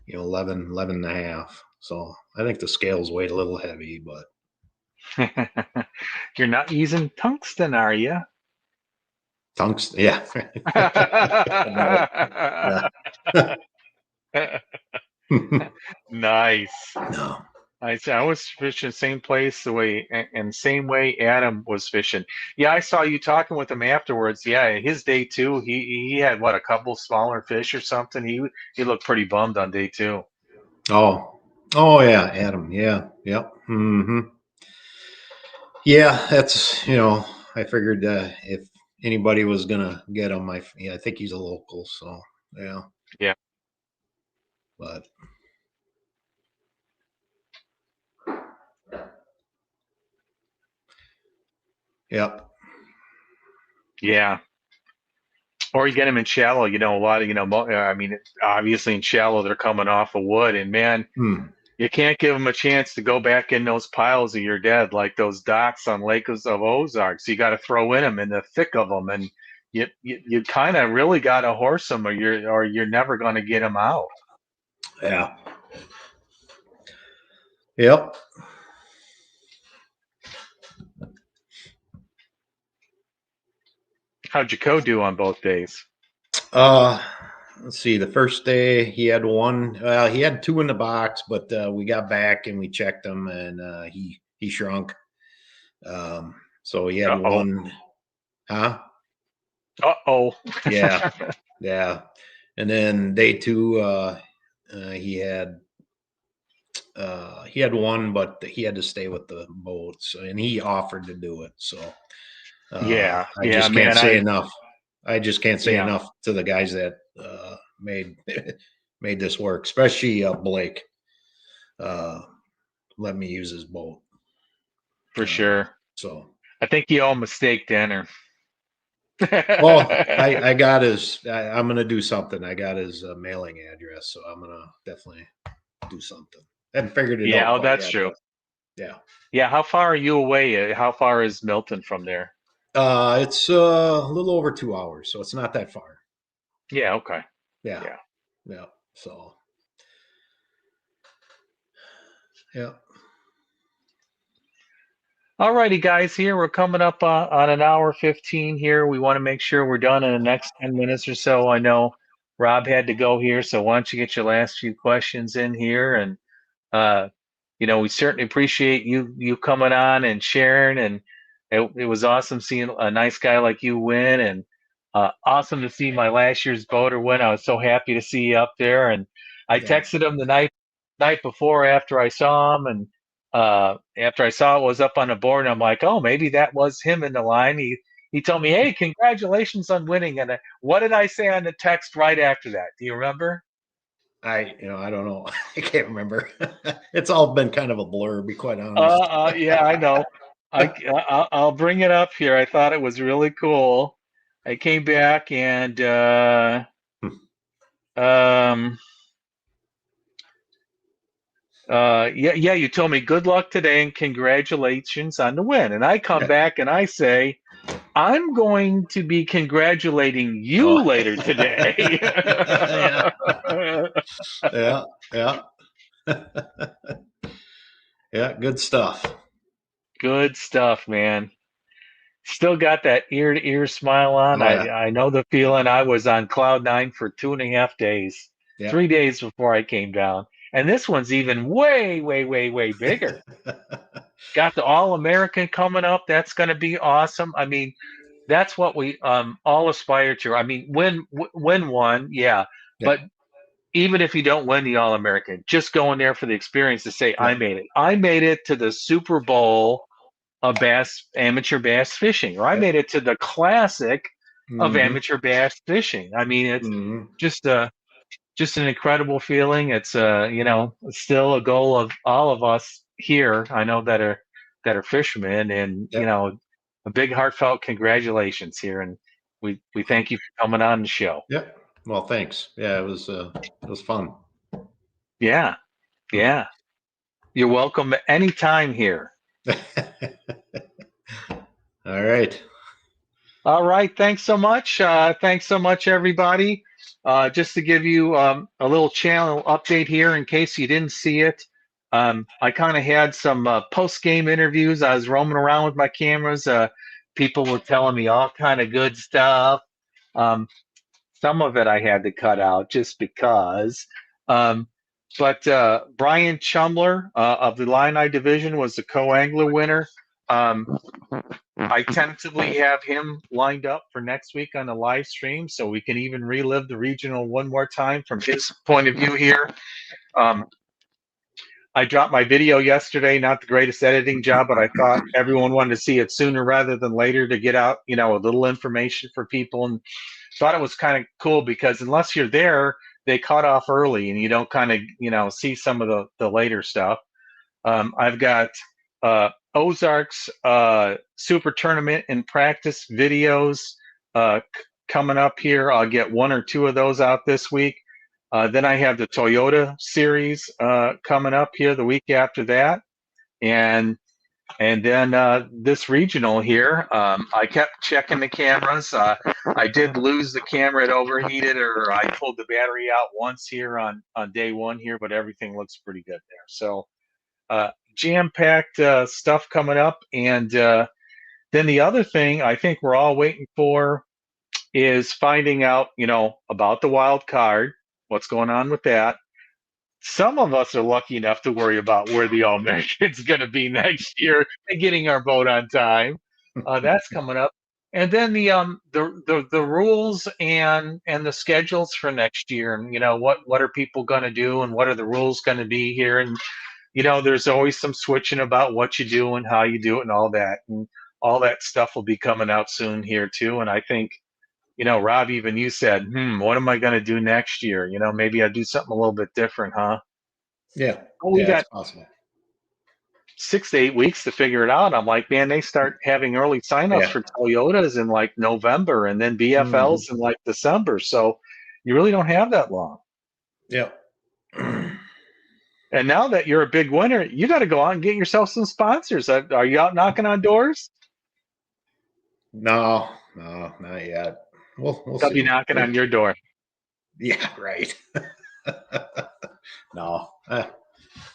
S2: 11 and a half. So I think the scales weighed a little heavy, but
S1: You're not using tungsten, are you?
S2: tungsten, yeah. No, yeah.
S1: Nice.
S2: No.
S1: I was fishing same place the way and same way Adam was fishing. Yeah, I saw you talking with him afterwards. Yeah, his day two, he had what, a couple smaller fish or something. He looked pretty bummed on day two.
S2: Oh yeah, Adam. Yeah, yep. Yeah, that's I figured if anybody was gonna get him, I think he's a local. So yeah,
S1: Yeah.
S2: but yep.
S1: Yeah. Or you get them in shallow, a lot of, I mean, obviously in shallow, they're coming off of wood, and man,
S2: Hmm.
S1: you can't give them a chance to go back in those piles of your dead, like those docks on Lakes of Ozarks. You got to throw in them in the thick of them, and you kind of really got to horse them, or you're never going to get them out.
S2: Yeah. Yep.
S1: How'd Jaco do on both days?
S2: Uh, let's see. The first day he had one. Well, he had two in the box, but we got back and we checked him, and he shrunk. So he had
S1: Uh-oh.
S2: one. Huh?
S1: Uh-oh.
S2: Yeah, yeah. And then day two, he had one, but he had to stay with the boats, and he offered to do it. So
S1: Yeah,
S2: I
S1: yeah,
S2: just can't
S1: man.
S2: say enough. I just can't say
S1: Yeah,
S2: enough to the guys that made made this work, especially Blake. Uh, let me use his boat.
S1: for
S2: Uh,
S1: sure.
S2: so,
S1: I think you all mistake dinner.
S2: well, I got his. I'm gonna do something. I got his mailing address, so I'm gonna definitely do something. Haven't figured it
S1: Yeah,
S2: out
S1: oh,
S2: quite
S1: that's
S2: yet,
S1: true.
S2: but yeah.
S1: Yeah, how far are you away? How far is Milton from there?
S2: It's a little over 2 hours, so it's not that far.
S1: Yeah, okay.
S2: Yeah,
S1: Yeah.
S2: yeah. So, yeah.
S1: All righty, guys, here we're coming up on an hour 15 here. We want to make sure we're done in the next 10 minutes or so. I know Rob had to go here, so why don't you get your last few questions in here? And uh, we certainly appreciate you coming on and sharing. And it was awesome seeing a nice guy like you win, and awesome to see my last year's boater win. I was so happy to see you up there, and I
S2: Yeah.
S1: texted him the night before after I saw him, and after I saw it was up on the board, and I'm like, oh, maybe that was him in the line. He told me, hey, congratulations on winning. And what did I say on the text right after that? Do you remember?
S2: I don't know. I can't remember. It's all been kind of a blur, to be quite honest.
S1: Yeah, I know. I'll bring it up here. I thought it was really cool. I came back and um, Yeah. You told me good luck today and congratulations on the win. And I come
S2: Yeah.
S1: back and I say, I'm going to be congratulating
S2: Oh.
S1: you later today.
S2: Yeah. Yeah. Yeah. Yeah. Good stuff.
S1: Good stuff, man. Still got that ear to ear smile on.
S2: Oh yeah.
S1: I know the feeling. I was on cloud nine for 2.5 days,
S2: Yeah.
S1: 3 days before I came down. And this one's even way, way, way, way bigger. Got the All American coming up. That's going to be awesome. I mean, that's what we all aspire to. I mean, win one, yeah,
S2: Yeah.
S1: but even if you don't win the All American, just going there for the experience to say I
S2: Yeah.
S1: made it. I made it to the Super Bowl of bass amateur bass fishing, or I
S2: Yeah.
S1: made it to the classic of
S2: Hmm.
S1: amateur bass fishing. I mean, it's
S2: Hmm.
S1: just just an incredible feeling. It's still a goal of all of us here. I know that are fishermen, and
S2: Yeah.
S1: a big heartfelt congratulations here, and we thank you for coming on the show.
S2: Yeah. Well, thanks. Yeah, it was fun.
S1: Yeah, yeah, you're welcome anytime here.
S2: All right.
S1: All right, thanks so much. Thanks so much, everybody. Just to give you a little channel update here, in case you didn't see it, I kind of had some post-game interviews. I was roaming around with my cameras. People were telling me all kind of good stuff. Um, some of it I had to cut out just because. Um, but Brian Chumler of the Line Division was the co-angler winner. Um, I tentatively have him lined up for next week on the live stream, so we can even relive the regional one more time from his point of view here. Um, I dropped my video yesterday, not the greatest editing job, but I thought everyone wanted to see it sooner rather than later to get out, a little information for people, and thought it was kind of cool because unless you're there, they cut off early and you don't kind of, see some of the later stuff. I've got Ozarks Super Tournament and practice videos coming up here. I'll get one or two of those out this week. Then I have the Toyota series coming up here the week after that, and then this regional here. I kept checking the cameras. I did lose the camera; it overheated, or I pulled the battery out once here on day one here, but everything looks pretty good there. So jam-packed stuff coming up. And then the other thing I think we're all waiting for is finding out, about the wild card, what's going on with that. Some of us are lucky enough to worry about where the All American's going to be next year and getting our boat on time. That's coming up. And then the rules and the schedules for next year, and what are people going to do, and what are the rules going to be here, and there's always some switching about what you do and how you do it and all that. And all that stuff will be coming out soon here too. And I think, Rob, even you said, what am I going to do next year? Maybe I do something a little bit different, huh?
S2: Yeah.
S1: Oh, we
S2: Yeah,
S1: got
S2: it's possible.
S1: 6 to 8 weeks to figure it out. I'm like, man, they start having early signups
S2: Yeah.
S1: for Toyotas in like November and then
S2: Hmm.
S1: BFLs in like December. So you really don't have that long.
S2: Yeah.
S1: And now that you're a big winner, you got to go out and get yourself some sponsors. Are you out knocking on doors?
S2: No, no, not yet. We'll
S1: They'll be
S2: see.
S1: knocking on your door.
S2: Yeah, right. No,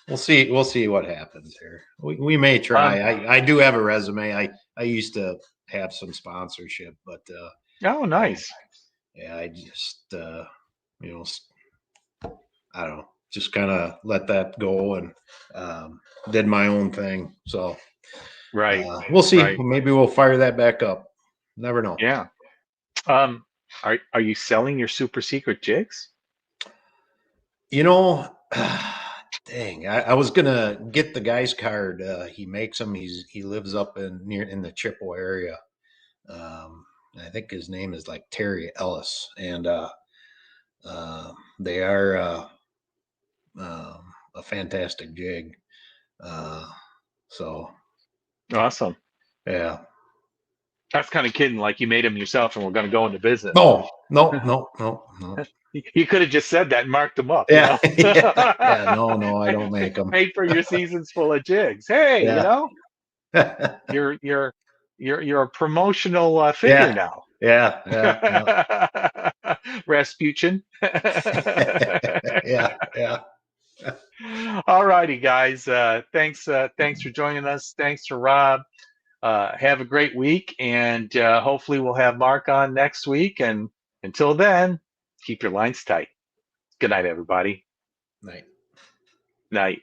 S2: we'll see. We'll see what happens here. We may
S1: Um,
S2: try. I do have a resume. I used to have some sponsorship, but
S1: oh, nice.
S2: yeah, I just you know I don't know, just kind of let that go and did my own thing. So
S1: Right,
S2: we'll see.
S1: right.
S2: Maybe we'll fire that back up. Never know.
S1: Yeah. Um, are you selling your super secret jigs?
S2: You know, dang, I was gonna get the guy's card. He makes them. He lives up in the Chippewa area. I think his name is like Terry Ellis, and they are a fantastic jig. Uh, so
S1: Awesome.
S2: yeah.
S1: That's kind of kidding. Like you made them yourself, and we're going to go into business.
S2: No, No, no, no, no.
S1: You could have just said that and marked them up,
S2: Yeah, yeah, yeah. No, no, I don't make them.
S1: Paid for your seasons full of jigs. Hey,
S2: Yeah,
S1: you're you're you're a promotional figure
S2: yeah,
S1: now.
S2: yeah, yeah, yeah,
S1: Rasputin.
S2: yeah, yeah.
S1: All righty, guys. Thanks for joining us. Thanks to Rob. Have a great week, and hopefully we'll have Mark on next week. And until then, keep your lines tight. Good night, everybody.
S2: Night.
S1: Night.